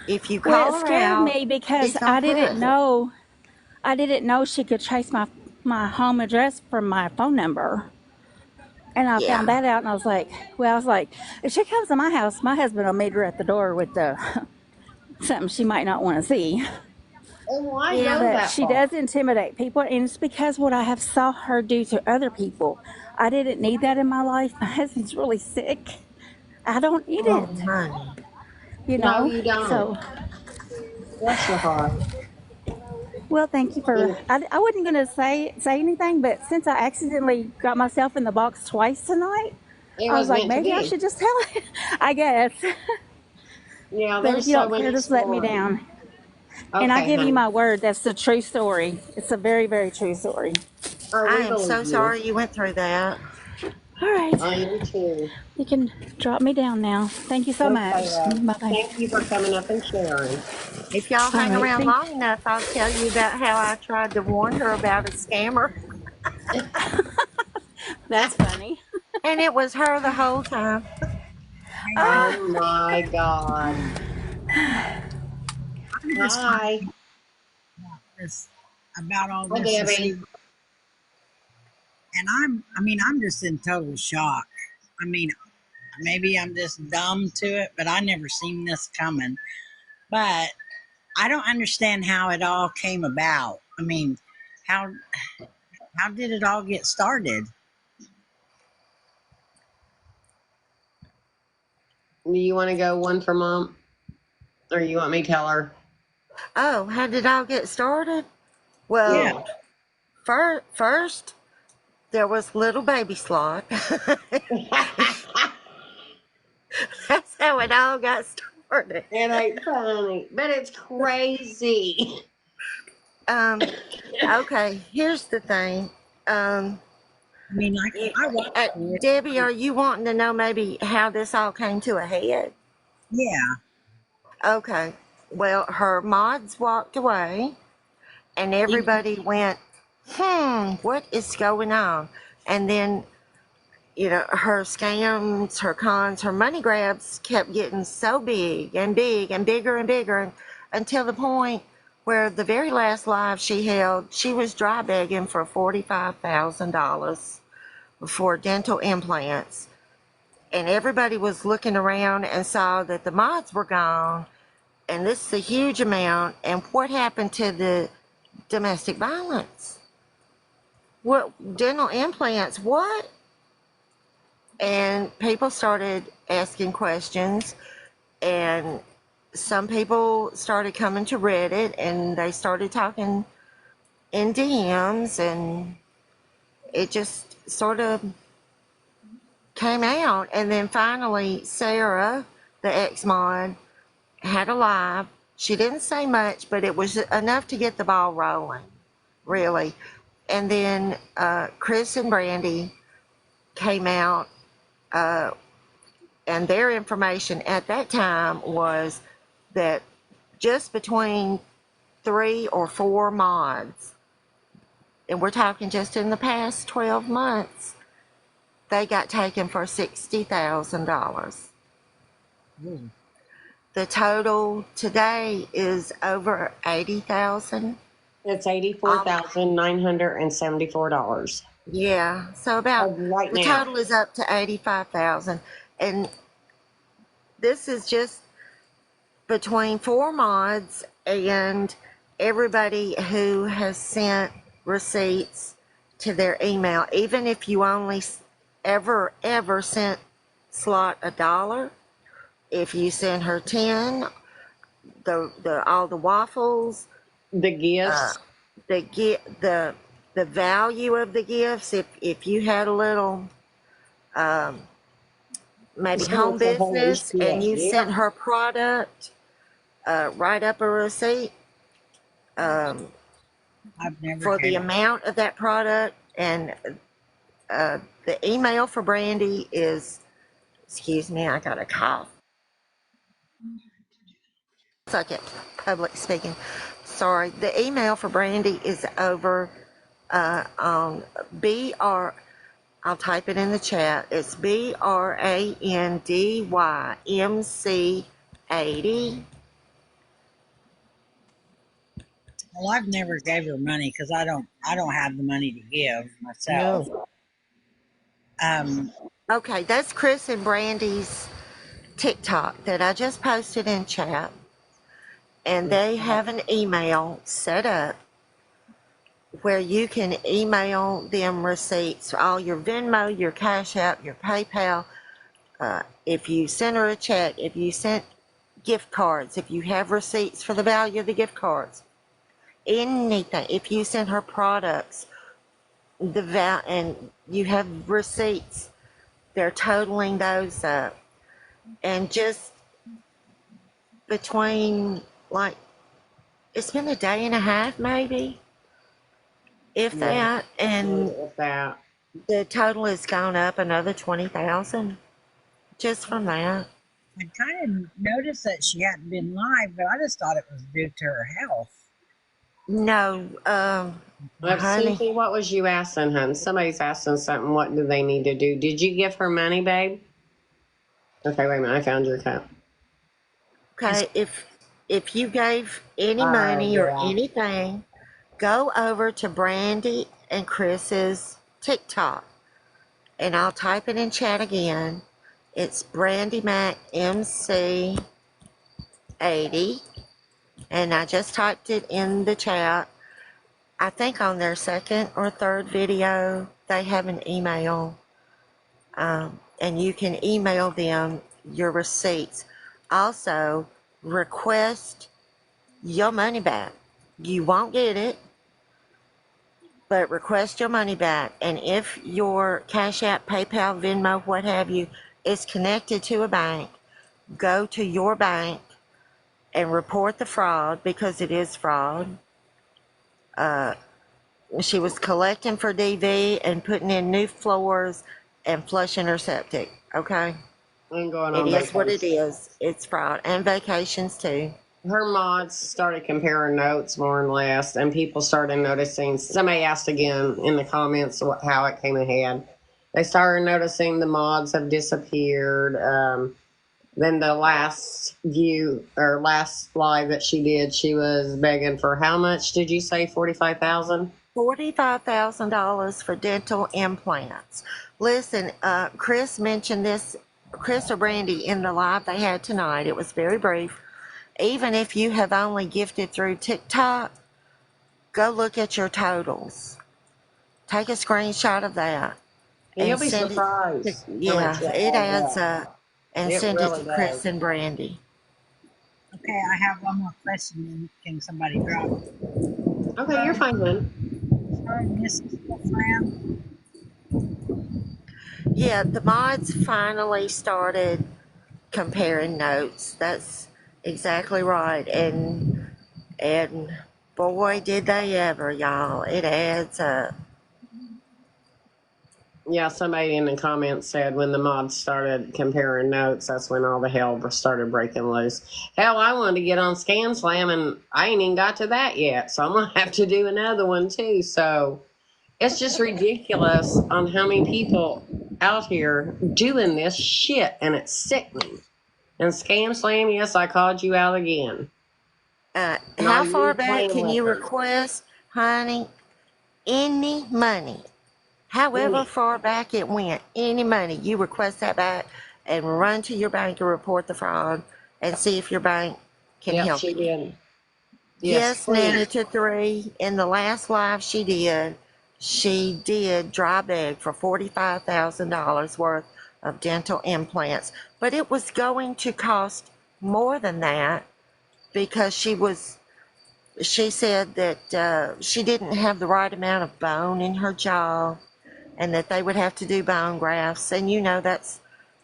If you Well, it call her scared out, me because she's gonna press it. I didn't know she could trace my home address from my phone number. And I found Yeah. that out, and I was like, if she comes to my house, my husband will meet her at the door with something she might not want to see. And why Yeah. go But that she far? does intimidate people, and it's because what I have saw her do to other people. I didn't need that in my life. My husband's really sick. I don't need it, Oh, honey. you No, know. you don't. So, Bless your heart. well, thank you for. And I wasn't gonna say anything, but since I accidentally got myself in the box twice tonight, it I was was like, meant to maybe I be. should just tell it. I guess. Yeah, But if there's you so don't care, many just let me stories. down. And I Okay, give you honey. my word, that's a true story. It's a very, very true story. Oh, I we am believe so you. sorry you went through that. All right. I am too. You can drop me down now. Thank you so Okay, much. love. Bye bye. Thank you for coming up and sharing. If y'all All hang right. around long enough, I'll tell you about how I tried to warn her about a scammer. That's funny. And it was her the whole time. Ah, Oh my God. I'm just Hi. finding out this about all Hi, this and see, Debbie. and I'm just in total shock. I mean, maybe I'm just dumb to it, but I never seen this coming. But I don't understand how it all came about. I mean, how how did it all get started? Do you want to go one for mom? Or you want me to tell her? Oh, how did it all get started? Yeah. Well, Yeah. first, there was little baby slot. That's how it all got started. It ain't funny, but it's crazy. Okay, here's the thing. I mean, like You- I watched it. Debbie, are you wanting to know maybe how this all came to a head? Yeah. Okay. Well, her mods walked away, and everybody went, what is going on? And then, her scams, her cons, her money grabs kept getting so big and big and bigger and bigger until the point where the very last live she held, she was dry begging for $45,000 for dental implants. And everybody was looking around and saw that the mods were gone, and this is a huge amount. And what happened to the domestic violence? What dental implants? What? And people started asking questions, and some people started coming to Reddit, and they started talking in DMs, and it just sort of came out. And then finally, Sarah, the ex-mod, had a live. She didn't say much, but it was enough to get the ball rolling, really. And then Chris and Brandy came out, and their information at that time was that just between 3 or 4 mods, and we're talking just in the past 12 months, they got taken for $60,000. Ooh. The total today is over 80,000. It's $84,974. Yeah, so about Right the now. total is up to 85,000, and this is just between 4 mods and everybody who has sent receipts to their email. Even if you only ever sent Slot $1, if you send her 10, all the waffles, The gifts. the value of the gifts, if you had a little maybe home It's a whole business and gift. you Yep. sent her product, write up a receipt I've never for the had. amount of that product. And the email for Brandy is, excuse me, I got a cough. Suck it, public speaking. Sorry. The email for Brandy is over on I'll type it in the chat. It's BRANDYMC80 Well, I've never gave her money because I don't have the money to give myself. No. Okay, that's Chris and Brandy's TikTok that I just posted in chat. And they have an email set up where you can email them receipts, all your Venmo, your Cash App, your PayPal. If you send her a check, if you sent gift cards, if you have receipts for the value of the gift cards, anything, if you send her products, and you have receipts, they're totaling those up. And just between, like, it's been a day and a half maybe, if Yeah. that, and If that. the total has gone up another 20,000 just from that. I kind of noticed that she hadn't been live, but I just thought it was due to her health. No, honey, Susie, what was you asking, hun? Somebody's asking something. What do they need to do? Did you give her money, babe? Okay, wait a minute. I found your cup. okay, if you gave any money or Yeah. anything, go over to Brandy and Chris's TikTok, and I'll type it in chat again. It's Brandy Mac MC 80, and I just typed it in the chat. I think on their second or third video, they have an email, and you can email them your receipts. Also, request your money back. You won't get it, but request your money back. And if your Cash App, PayPal, Venmo, what have you, is connected to a bank, go to your bank and report the fraud, because it is fraud. She was collecting for DV and putting in new floors and flushing her septic. Okay, And going it on is what it vacation. is. It's fraud, and vacations too. Her mods started comparing notes more and less, and people started noticing. Somebody asked again in the comments how it came ahead. They started noticing the mods have disappeared. Then the last last live that she did, she was begging for how much did you say? 45,000. $45,000 for dental implants. Listen, Chris mentioned this, Chris or Brandy, in the live they had tonight. It was very brief. Even if you have only gifted through TikTok, go look at your totals. Take a screenshot of that And you'll and be send it surprised. to, How yeah, much it adds up, and It send it really to Chris does. and Brandy. Okay, I have one more question. And can somebody drop it? Okay, you're fine then. Sorry, Mrs. Fran. Yeah, the mods finally started comparing notes. That's exactly right. And boy, did they ever, y'all. It adds up. Yeah, somebody in the comments said when the mods started comparing notes, that's when all the hell started breaking loose. Hell, I wanted to get on Scam Slam, and I ain't even got to that yet, so I'm going to have to do another one too. So it's just ridiculous on how many people out here doing this shit, and it's sickening. And Scam Slam, yes, I called you out again. How No, far you back playing can with you her. request, honey, any money? However far back it went, any money, you request that back and run to your bank and report the fraud and see if your bank can Yep, help she you. did. Yes, please. Nana to 3. In the last live she did dry beg for $45,000 worth of dental implants, but it was going to cost more than that because she said that she didn't have the right amount of bone in her jaw and that they would have to do bone grafts, and you know that's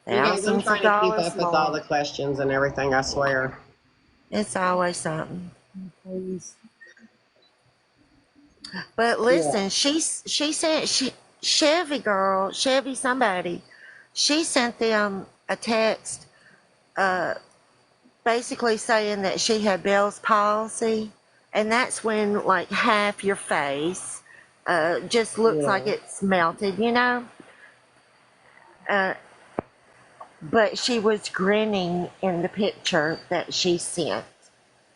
You guys, I'm thousands of trying to keep dollars up with all more. the questions and everything, I swear. It's always something. Please. But listen, she sent Chevy somebody, she sent them a text basically saying that she had Bell's palsy, and that's when like half your face just looks like it's melted, you know? But she was grinning in the picture that she sent.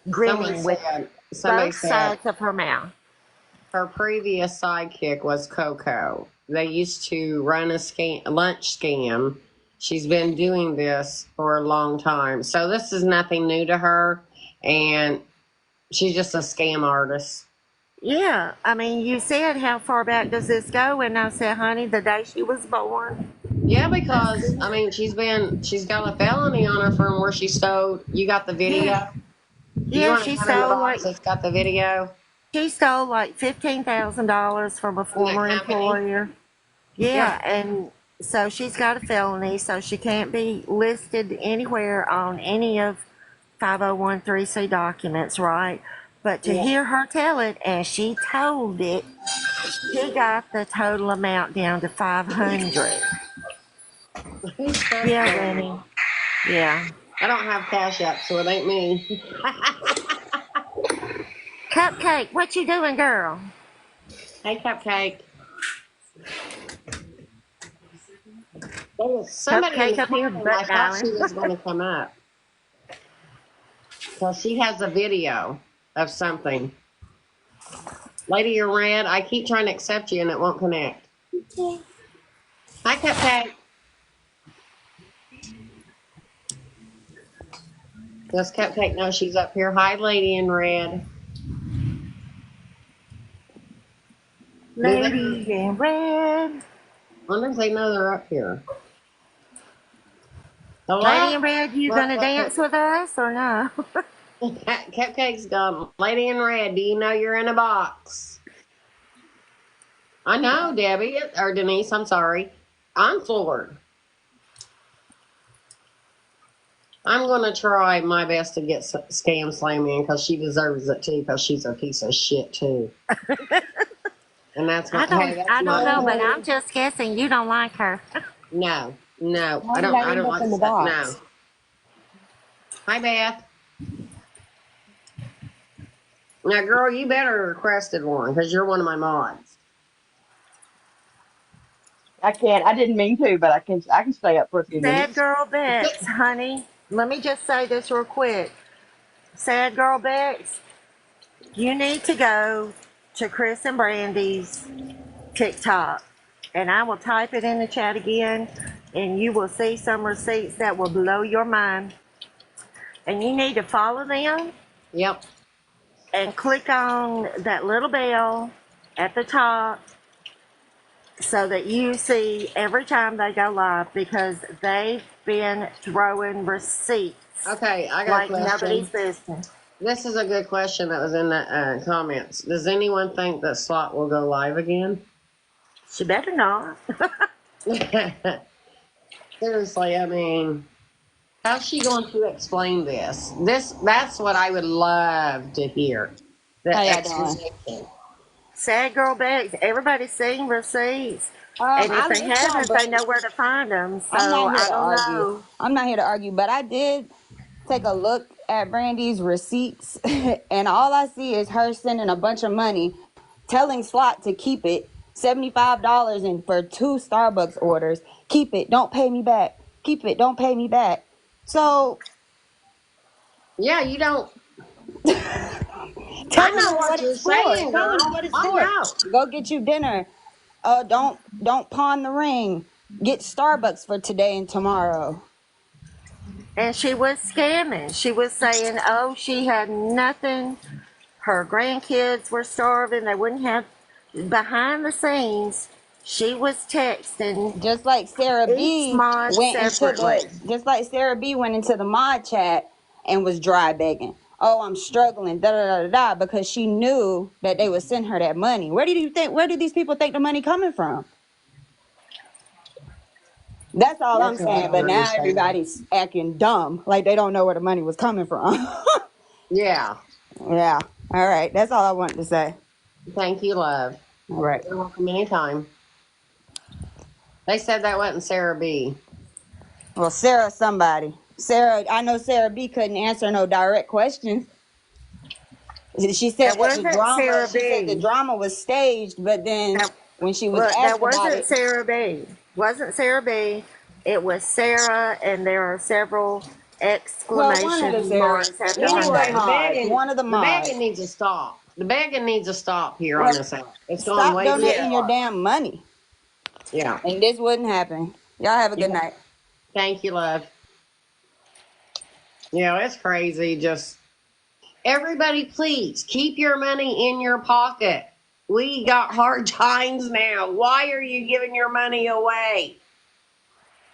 Somebody Grinning with said, somebody both said sides of her mouth. her previous sidekick was Coco. They used to run a lunch scam. She's been doing this for a long time. So this is nothing new to her. And she's just a scam artist. Yeah, I mean, you said how far back does this go? And I said, honey, the day she was born. Yeah, because I mean, she's got a felony on her from where she stole. You got the video. Yeah, Do you yeah, want to she come in the stole box that's got the video? she stole like $15,000 from a From that former company? employer. Yeah, and so she's got a felony, so she can't be listed anywhere on any of 501(c) documents, right? But to Yeah. hear her tell it, and she told it, she got the total amount down to 500. Yeah, Lenny. Yeah. I don't have Cash App, so it ain't me. Cupcake, what you doing, girl? Hey, Cupcake. There was somebody in Cupcake the up here, comments. butt I thought she dialing. was going to come up. So she has a video of something. Lady in Red, I keep trying to accept you and it won't connect. Hi, Cupcake. Does Cupcake know she's up here? Hi, Lady in Red. Lady in Red. I wonder if they know they're up here. Hello? Lady in Red, you Well, gonna dance with us or no? Cupcake's gone. Lady in Red, do you know you're in a box? I know, Debbie, or Denise, I'm sorry. I'm floored. I'm going to try my best to get Scam Slam in because she deserves it too because she's a piece of shit too. And that's I what, don't, hey, that's I don't my know, but opinion. I'm just guessing you don't like her. No, How I did don't I end up like in the that. box? No. Hi, Beth. Now, girl, you better requested one because you're one of my mods. I can't. I didn't mean to, but I can stay up for a few Sad minutes. girl Bex, honey. Let me just say this real quick. Sad girl Bex, you need to go to Chris and Brandy's TikTok. And I will type it in the chat again, and you will see some receipts that will blow your mind. And you need to follow them. Yep. And click on that little bell at the top so that you see every time they go live because they've been throwing receipts Okay, I got like a question. nobody's business. This is a good question that was in the comments. Does anyone think that Slot will go live again? She better not. Seriously, I mean, how's she going to explain this? That's what I would love to hear. The How y'all doing? exposition. Sad girl Bex, everybody's seeing receipts. And if I'm they with y'all, haven't, but they know where to find them. So I'm not here I to don't argue. know. I'm not here to argue, but I did take a look at Brandy's receipts, and all I see is her sending a bunch of money, telling Slot to keep it, $75 and for 2 Starbucks orders. Keep it, don't pay me back. Keep it, don't pay me back. So Yeah, you don't. tell I him know what what you're it's for. saying, Tell him girl. what it's I for. know. Go get you dinner. Don't pawn the ring. Get Starbucks for today and tomorrow. And she was scamming. She was saying, oh, she had nothing. Her grandkids were starving. They wouldn't have. Behind the scenes, she was texting Just like Sarah each B mod went into separately. the mod chat and was dry begging. Oh, I'm struggling, da da da da da, because she knew that they would send her that money. Where do these people think the money coming from? That's all I'm That's what I saying. don't But now understand. everybody's acting dumb, like they don't know where the money was coming from. Yeah. Yeah. All right. That's all I wanted to say. Thank you, love. All right. You're welcome anytime. They said that wasn't Sarah B. Well, Sarah, somebody. I know Sarah B couldn't answer no direct questions. She said That wasn't Sarah She said the B. drama was staged, but then That, when she was look, asked that about wasn't it, Sarah B. Wasn't Sarah B. It was Sarah, and there are several Well, one of the exclamation very, marks after one her of the Anyway, name. mods, one of the the begging mods. needs to stop. The begging needs to stop here on Well, this app. It's gone stop way too Yeah. donating your far. damn money, Yeah. and this wouldn't happen. Y'all have a good Yeah. night. Thank you, love. It's crazy. Just everybody, please keep your money in your pocket. We got hard times now. Why are you giving your money away?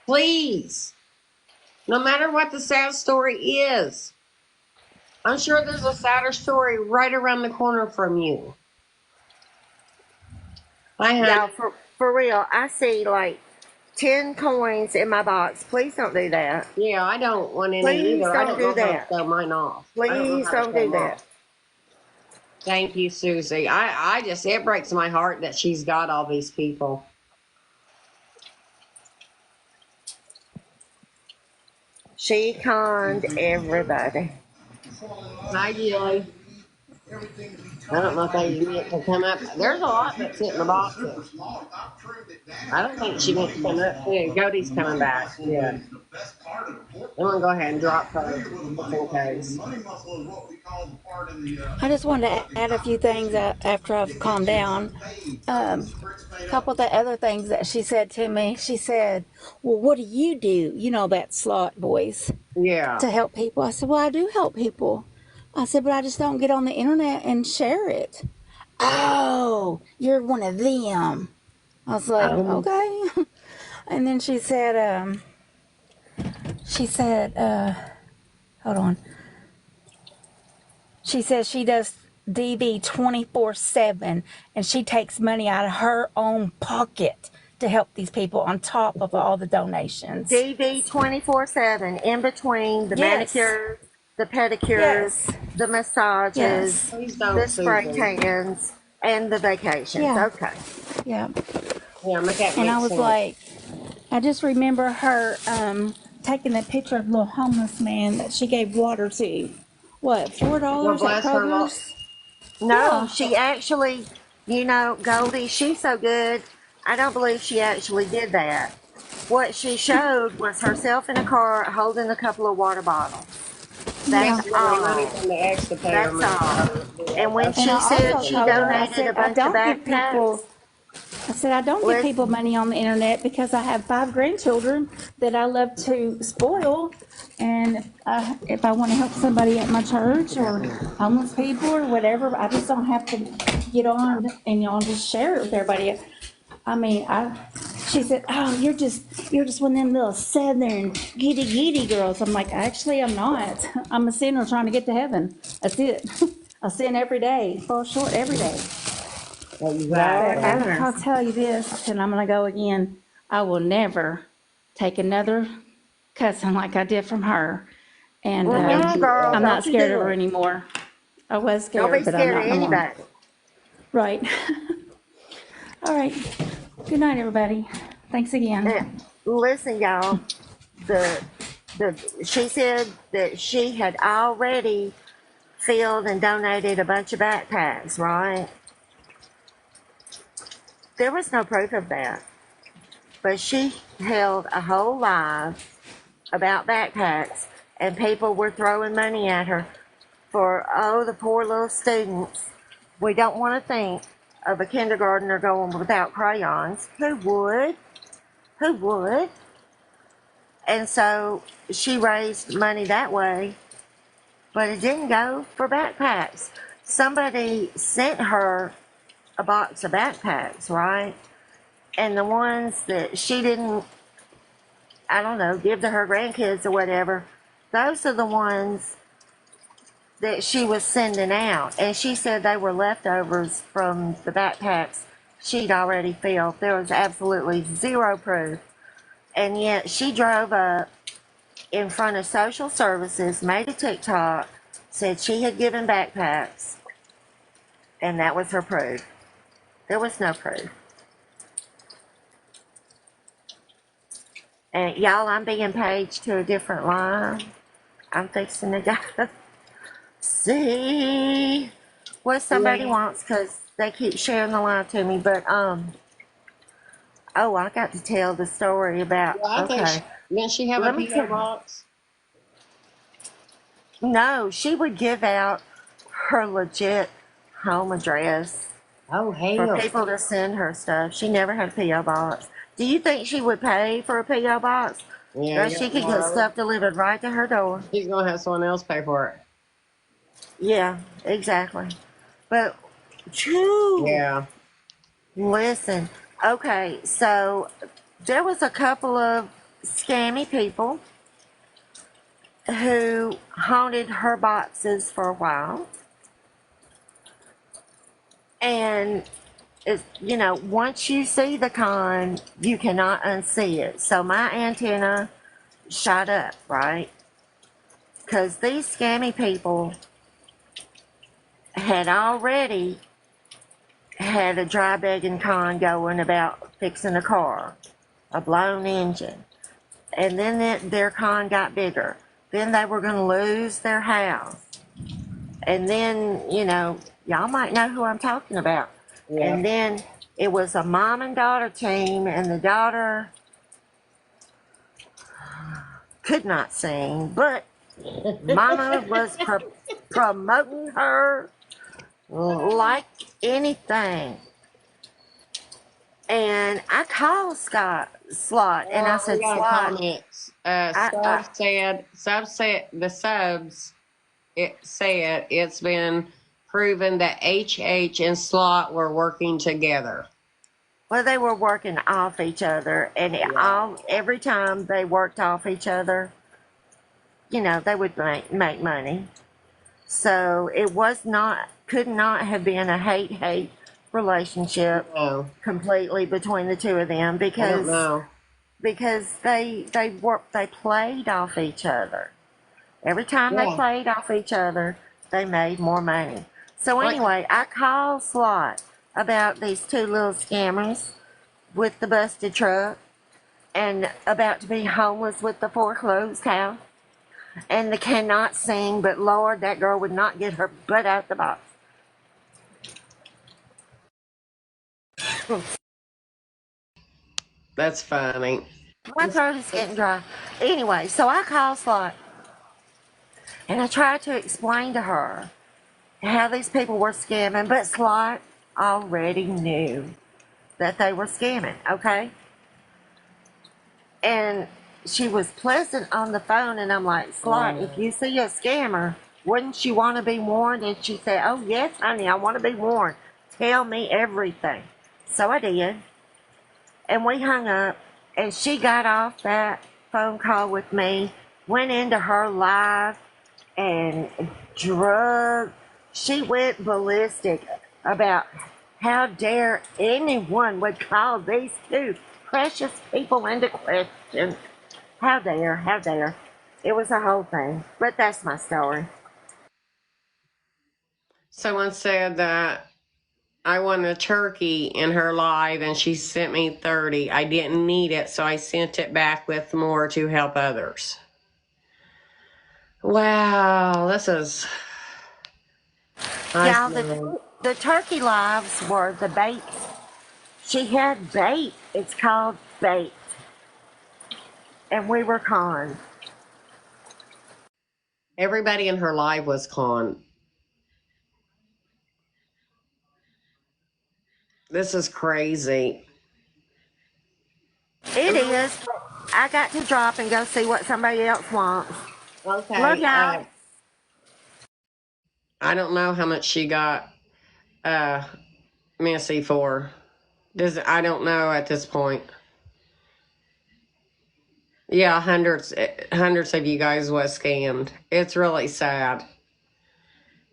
Please. No matter what the sad story is. I'm sure there's a sadder story right around the corner from you. Hi, Y'all, hon. for real, I see like 10 coins in my box. Please don't do that. Yeah, I don't want any Please either. I don't don't do know how to that. show mine off. I don't know Please how to don't show do them that. off. Thank you, Susie. I just, it breaks my heart that she's got all these people. She conned everybody. Hi, Julie. I don't know if they meant to come up. There's a lot that's in the boxes. I don't think she meant to come up. Yeah, Godie's coming back. Yeah. I'm going to go ahead and drop her just in case. I just wanted to add a few things after I've calmed down. A couple of the other things that she said to me. She said, "Well, what do? You know about slot boys Yeah. to help people." I said, "Well, I do help people." I said, "But I just don't get on the internet and share it." "Oh, you're one of them." I was like, "Okay." And then she said, hold on. She says she does DV 24/7, and she takes money out of her own pocket to help these people on top of all the donations. DV 24/7 in between the Yes. manicures, the pedicures, Yes. the massages, Yes. Please don't, the spray Susan. tans, and the vacations. Yeah. Okay. Yeah. Yeah, make that And make I was sense. like, I just remember her taking that picture of the little homeless man that she gave water to. What, $4 Well, at bless her. Kroger's? No, Yeah. she actually, Goldie, she's so good. I don't believe she actually did that. What she showed was herself in a car holding a couple of water bottles. Yeah. That's Taking away money all. from the extra payer That's money. all. And when And she I said also she told her, I donated a said, bunch of backpacks, I said, I don't give people listen, money on the internet because I have 5 grandchildren that I love to spoil. And if I want to help somebody at my church or homeless people or whatever, I just don't have to get on and just share it with everybody. I mean, she said, "Oh, you're just one of them little southern giddy girls." I'm like, actually, I'm not. I'm a sinner trying to get to heaven. That's it. I sin every day, fall short every day. But Exactly. I'll tell you this, and I'm going to go again. I will never take another cussing like I did from her. And well, yeah, girl, I'm not don't you scared of do her it. anymore. I was Don't be scared, but I'm scared of not no more. anybody. Right. All right. Good night, everybody. Thanks again. And listen, y'all, she said that she had already filled and donated a bunch of backpacks, right? There was no proof of that. But she held a whole live about backpacks, and people were throwing money at her for, the poor little students. We don't want to think of a kindergartner going without crayons. Who would? Who would? And so she raised money that way, but it didn't go for backpacks. Somebody sent her a box of backpacks, right? And the ones that she didn't, I don't know, give to her grandkids or whatever, those are the ones that she was sending out. And she said they were leftovers from the backpacks she'd already filled. There was absolutely zero proof. And yet she drove up in front of social services, made a TikTok, said she had given backpacks, and that was her proof. There was no proof. And y'all, I'm being paged to a different line. I'm fixing to go see what somebody wants because they keep sharing the line to me. But I got to tell the story about. Well, I think Okay, didn't she have let a me PO tell. box? No, she would give out her legit home address Oh, for hell. people to send her stuff. She never had a P.O. box. Do you think she would pay for a P.O. box? Yeah, That she could get well, stuff delivered right to her door. she's going to have someone else pay for it. Yeah, exactly. But, phew, Yeah. listen. Okay, so there was a couple of scammy people who haunted her boxes for a while. And it's, once you see the con, you cannot unsee it. So my antenna shot up, right? Because these scammy people had already had a dry begging con going about fixing a car, a blown engine. And then their con got bigger. Then they were going to lose their house. And then, y'all might know who I'm talking about. Yeah. And then it was a mom and daughter team, and the daughter could not sing, but mama was promoting her like anything. And I called Slot, and I said, we got Slot, comments. I, It said it's been proven that HH and Slot were working together. well, they were working off each other, and every time they worked off each other, they would make money. So it could not have been a hate relationship completely between the two of them because they played off each other. Every time they played off each other, they made more money. So anyway, I called Slot about these two little scammers with the busted truck and about to be homeless with the foreclosed house. And they cannot sing, but Lord, that girl would not get her butt out the box. That's funny. My throat is getting dry. Anyway, so I called Slot and I tried to explain to her how these people were scamming, but Slot already knew that they were scamming, okay? And she was pleasant on the phone, and I'm like, Slot, if you see a scammer, wouldn't you want to be warned? And she said, oh, yes, honey, I want to be warned. Tell me everything. So I did. And we hung up, and she got off that phone call with me, went into her live, and she went ballistic about how dare anyone would call these two precious people into question. How dare. It was a whole thing. But that's my story. Someone said that I won a turkey in her live and she sent me 30. I didn't need it, so I sent it back with more to help others. Wow, this is... Y'all, the turkey lives were the bait. She had bait. It's called bait. And we were conned. Everybody in her live was conned. This is crazy. It is. I got to drop and go see what somebody else wants. Okay. Love y'all. I don't know how much she got Missy for. I don't know at this point. Yeah, hundreds of you guys was scammed. It's really sad.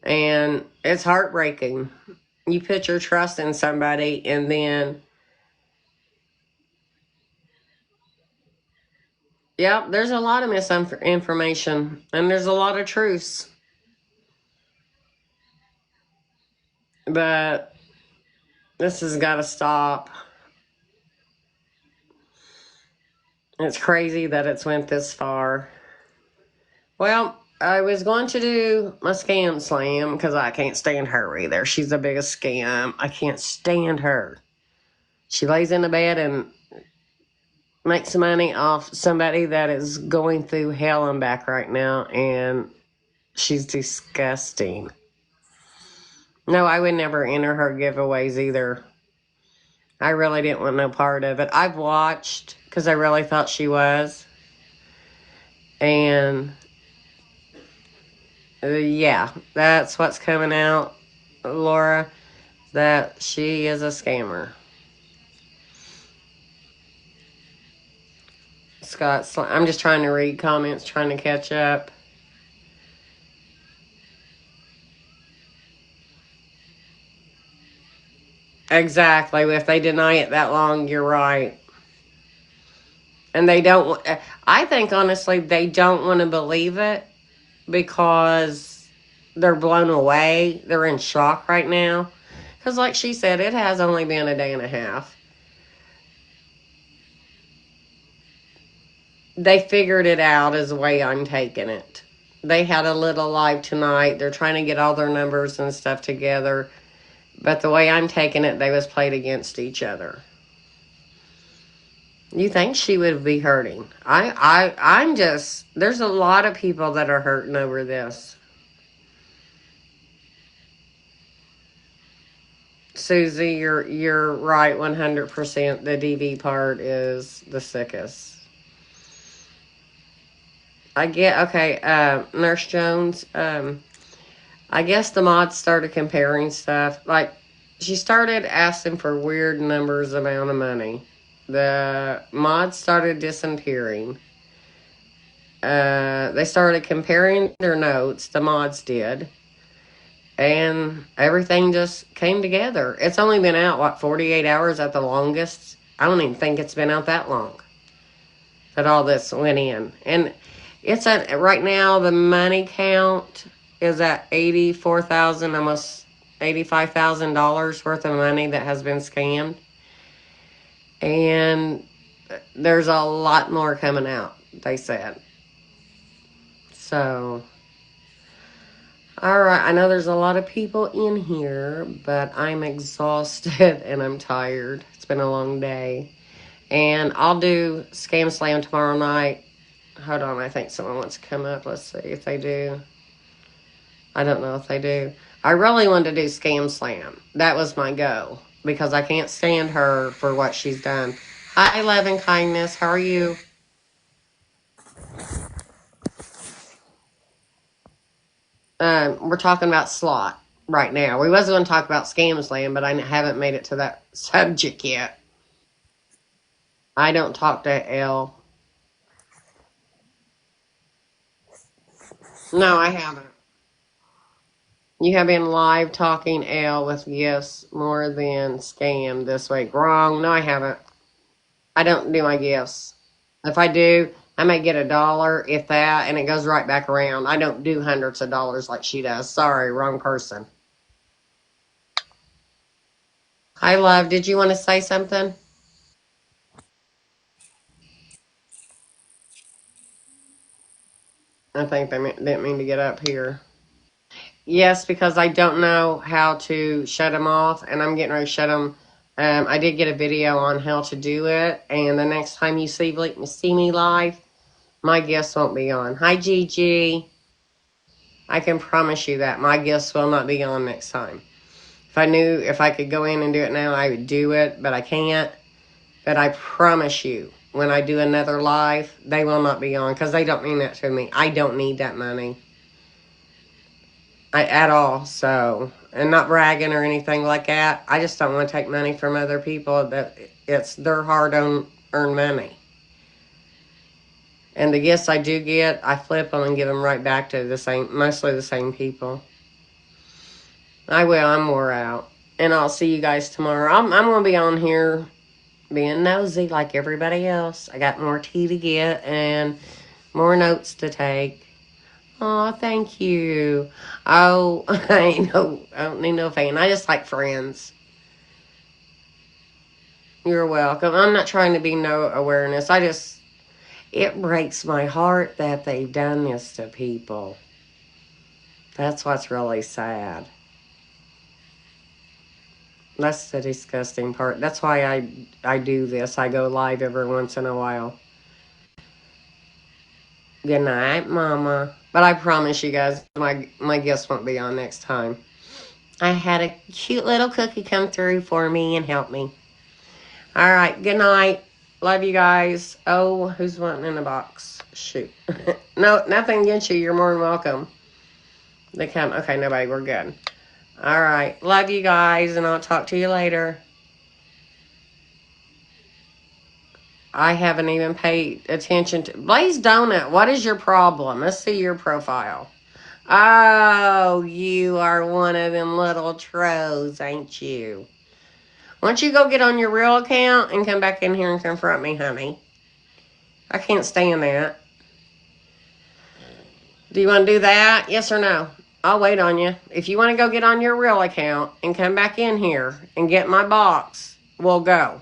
And it's heartbreaking. You put your trust in somebody and then... Yep, there's a lot of misinformation and there's a lot of truths. But this has got to stop. It's crazy that it's went this far. Well, I was going to do my scam slam because I can't stand her either. She's the biggest scam. I can't stand her. She lays in the bed and makes money off somebody that is going through hell and back right now. And She's disgusting. No, I would never enter her giveaways either. I really didn't want no part of it. I've watched because I really thought she was. And yeah, that's what's coming out, Laura, that she is a scammer. Scott, I'm just trying to read comments, trying to catch up. Exactly. If they deny it that long, you're right. And they don't, I think honestly, they don't want to believe it because they're blown away. They're in shock right now. Because, like she said, it has only been a day and a half. They figured it out, is the way I'm taking it. They had a little live tonight. They're trying to get all their numbers and stuff together. But the way I'm taking it, they was played against each other. You think she would be hurting? I'm just, there's a lot of people that are hurting over this. Susie, you're right 100%. The DV part is the sickest. I get, okay, Nurse Jones, I guess the mods started comparing stuff. Like, she started asking for weird numbers amount of money. The mods started disappearing. They started comparing their notes, the mods did. And everything just came together. It's only been out, 48 hours at the longest? I don't even think it's been out that long that all this went in. And it's at, right now, the money count is at $84,000, almost $85,000 worth of money that has been scammed. And there's a lot more coming out, they said. So, all right, I know there's a lot of people in here, but I'm exhausted and I'm tired. It's been a long day. And I'll do Scam Slam tomorrow night. Hold on, I think someone wants to come up. Let's see if they do. I don't know if they do. I really wanted to do Scam Slam. That was my goal because I can't stand her for what she's done. Hi, Love and Kindness. How are you? We're talking about slot right now. We was going to talk about Scam Slam, but I haven't made it to that subject yet. I don't talk to Elle. No, I haven't. You have been live talking Elle with gifts more than scam this week. Wrong. No, I haven't. I don't do my gifts. If I do, I may get $1, if that, and it goes right back around. I don't do hundreds of dollars like she does. Sorry, wrong person. Hi, love. Did you want to say something? I think they didn't mean to get up here. Yes, because I don't know how to shut them off, and I'm getting ready to shut them. I did get a video on how to do it, and the next time you see me live, my guests won't be on. Hi, Gigi. I can promise you that my guests will not be on next time. If I knew if I could go in and do it now, I would do it, but I can't. But I promise you, when I do another live, they will not be on because they don't mean that to me. I don't need that money. At all. So, and not bragging or anything like that. I just don't want to take money from other people. That it's their hard-earned money. And the gifts I do get, I flip them and give them right back to mostly the same people. I will. I'm wore out. And I'll see you guys tomorrow. I'm going to be on here being nosy like everybody else. I got more tea to get and more notes to take. Oh, thank you. Oh, I don't need no fan. I just like friends. You're welcome. I'm not trying to be no awareness. It breaks my heart that they've done this to people. That's what's really sad. That's the disgusting part. That's why I do this. I go live every once in a while. Good night, Mama. But I promise you guys, my guest won't be on next time. I had a cute little cookie come through for me and help me. All right, good night. Love you guys. Oh, who's wanting in the box? Shoot. No, nothing against you. You're more than welcome. They come. Okay, nobody. We're good. All right. Love you guys, and I'll talk to you later. I haven't even paid attention to... Blaze Donut, what is your problem? Let's see your profile. Oh, you are one of them little trolls, ain't you? Why don't you go get on your real account and come back in here and confront me, honey? I can't stand that. Do you want to do that? Yes or no? I'll wait on you. If you want to go get on your real account and come back in here and get my box, we'll go.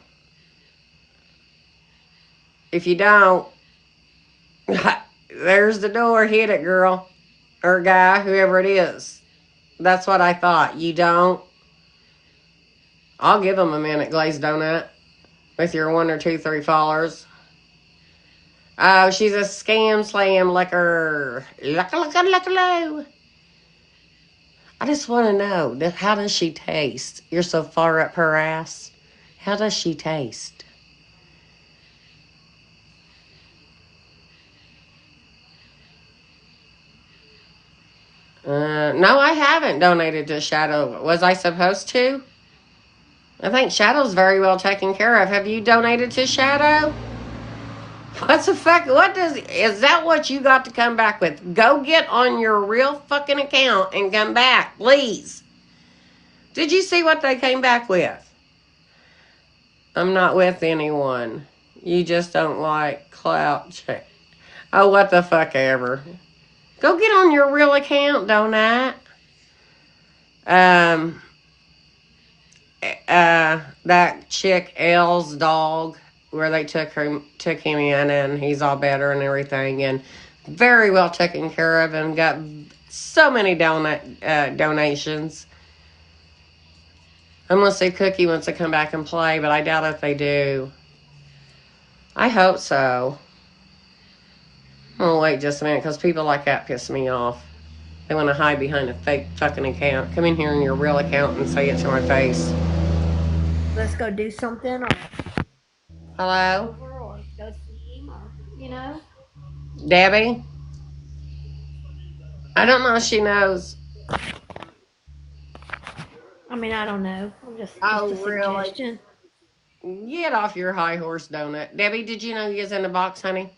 If you don't, there's the door. Hit it, girl. Or guy, whoever it is. That's what I thought. You don't? I'll give them a minute, Glazed Donut. With your 1 or 2, 3 followers. Oh, she's a scam slam licker. Lucka. I just want to know, how does she taste? You're so far up her ass. How does she taste? No, I haven't donated to Shadow. Was I supposed to? I think Shadow's very well taken care of. Have you donated to Shadow? What's the fuck? Is that what you got to come back with? Go get on your real fucking account and come back, please. Did you see what they came back with? I'm not with anyone. You just don't like clout check. Oh, what the fuck ever. Go get on your real account, Donut. That chick Elle's dog, where they took him in, and he's all better and everything, and very well taken care of, and got so many donations. I'm gonna see Cookie wants to come back and play, but I doubt if they do. I hope so. Oh, wait just a minute, because people like that piss me off. They want to hide behind a fake fucking account. Come in here in your real account and say it to my face. Let's go do something. Or Hello? or go see him, or, you know. Debbie? I don't know if she knows. I mean, I don't know. Just Oh, a really? suggestion. Get off your high horse, Donut. Debbie, did you know he was in the box, honey?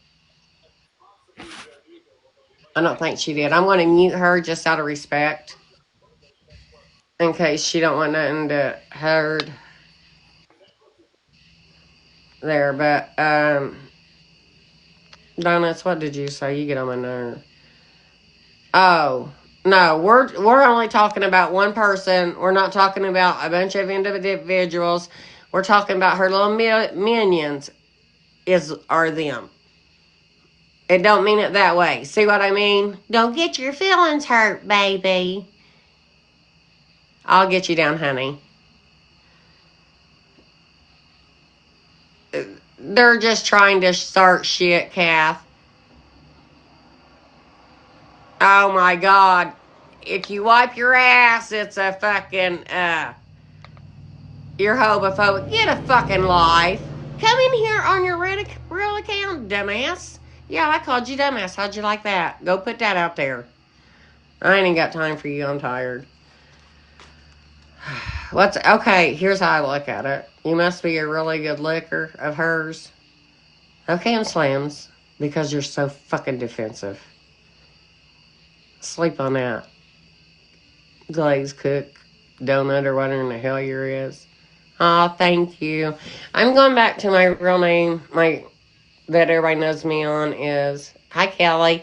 I don't think she did. I'm going to mute her just out of respect. In case she don't want nothing to heard there. But, Donuts, what did you say? You get on my nerve. Oh, no. We're only talking about one person. We're not talking about a bunch of individuals. We're talking about her little minions are them. It don't mean it that way. See what I mean? Don't get your feelings hurt, baby. I'll get you down, honey. They're just trying to start shit, Kath. Oh my God. If you wipe your ass, it's a fucking, you're homophobic. Get a fucking life. Come in here on your real account, dumbass. Yeah, I called you dumbass. How'd you like that? Go put that out there. I ain't got time for you. I'm tired. Okay, here's how I look at it. You must be a really good licker of hers. Okay, I'm slams. Because you're so fucking defensive. Sleep on that. Glaze cook, donut, or whatever in the hell your is. Aw, thank you. I'm going back to my real name. That everybody knows me on is, hi Kelly.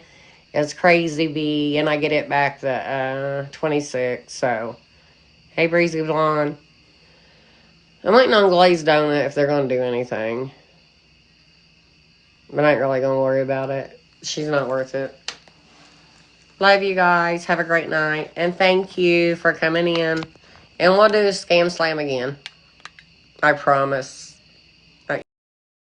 It's Crazy Bee, and I get it back the 26th, so... Hey, Breezy Blonde. I'm waiting on Glazed Donut if they're going to do anything. But I ain't really going to worry about it. She's not worth it. Love you guys. Have a great night. And thank you for coming in. And we'll do Scam Slam again. I promise.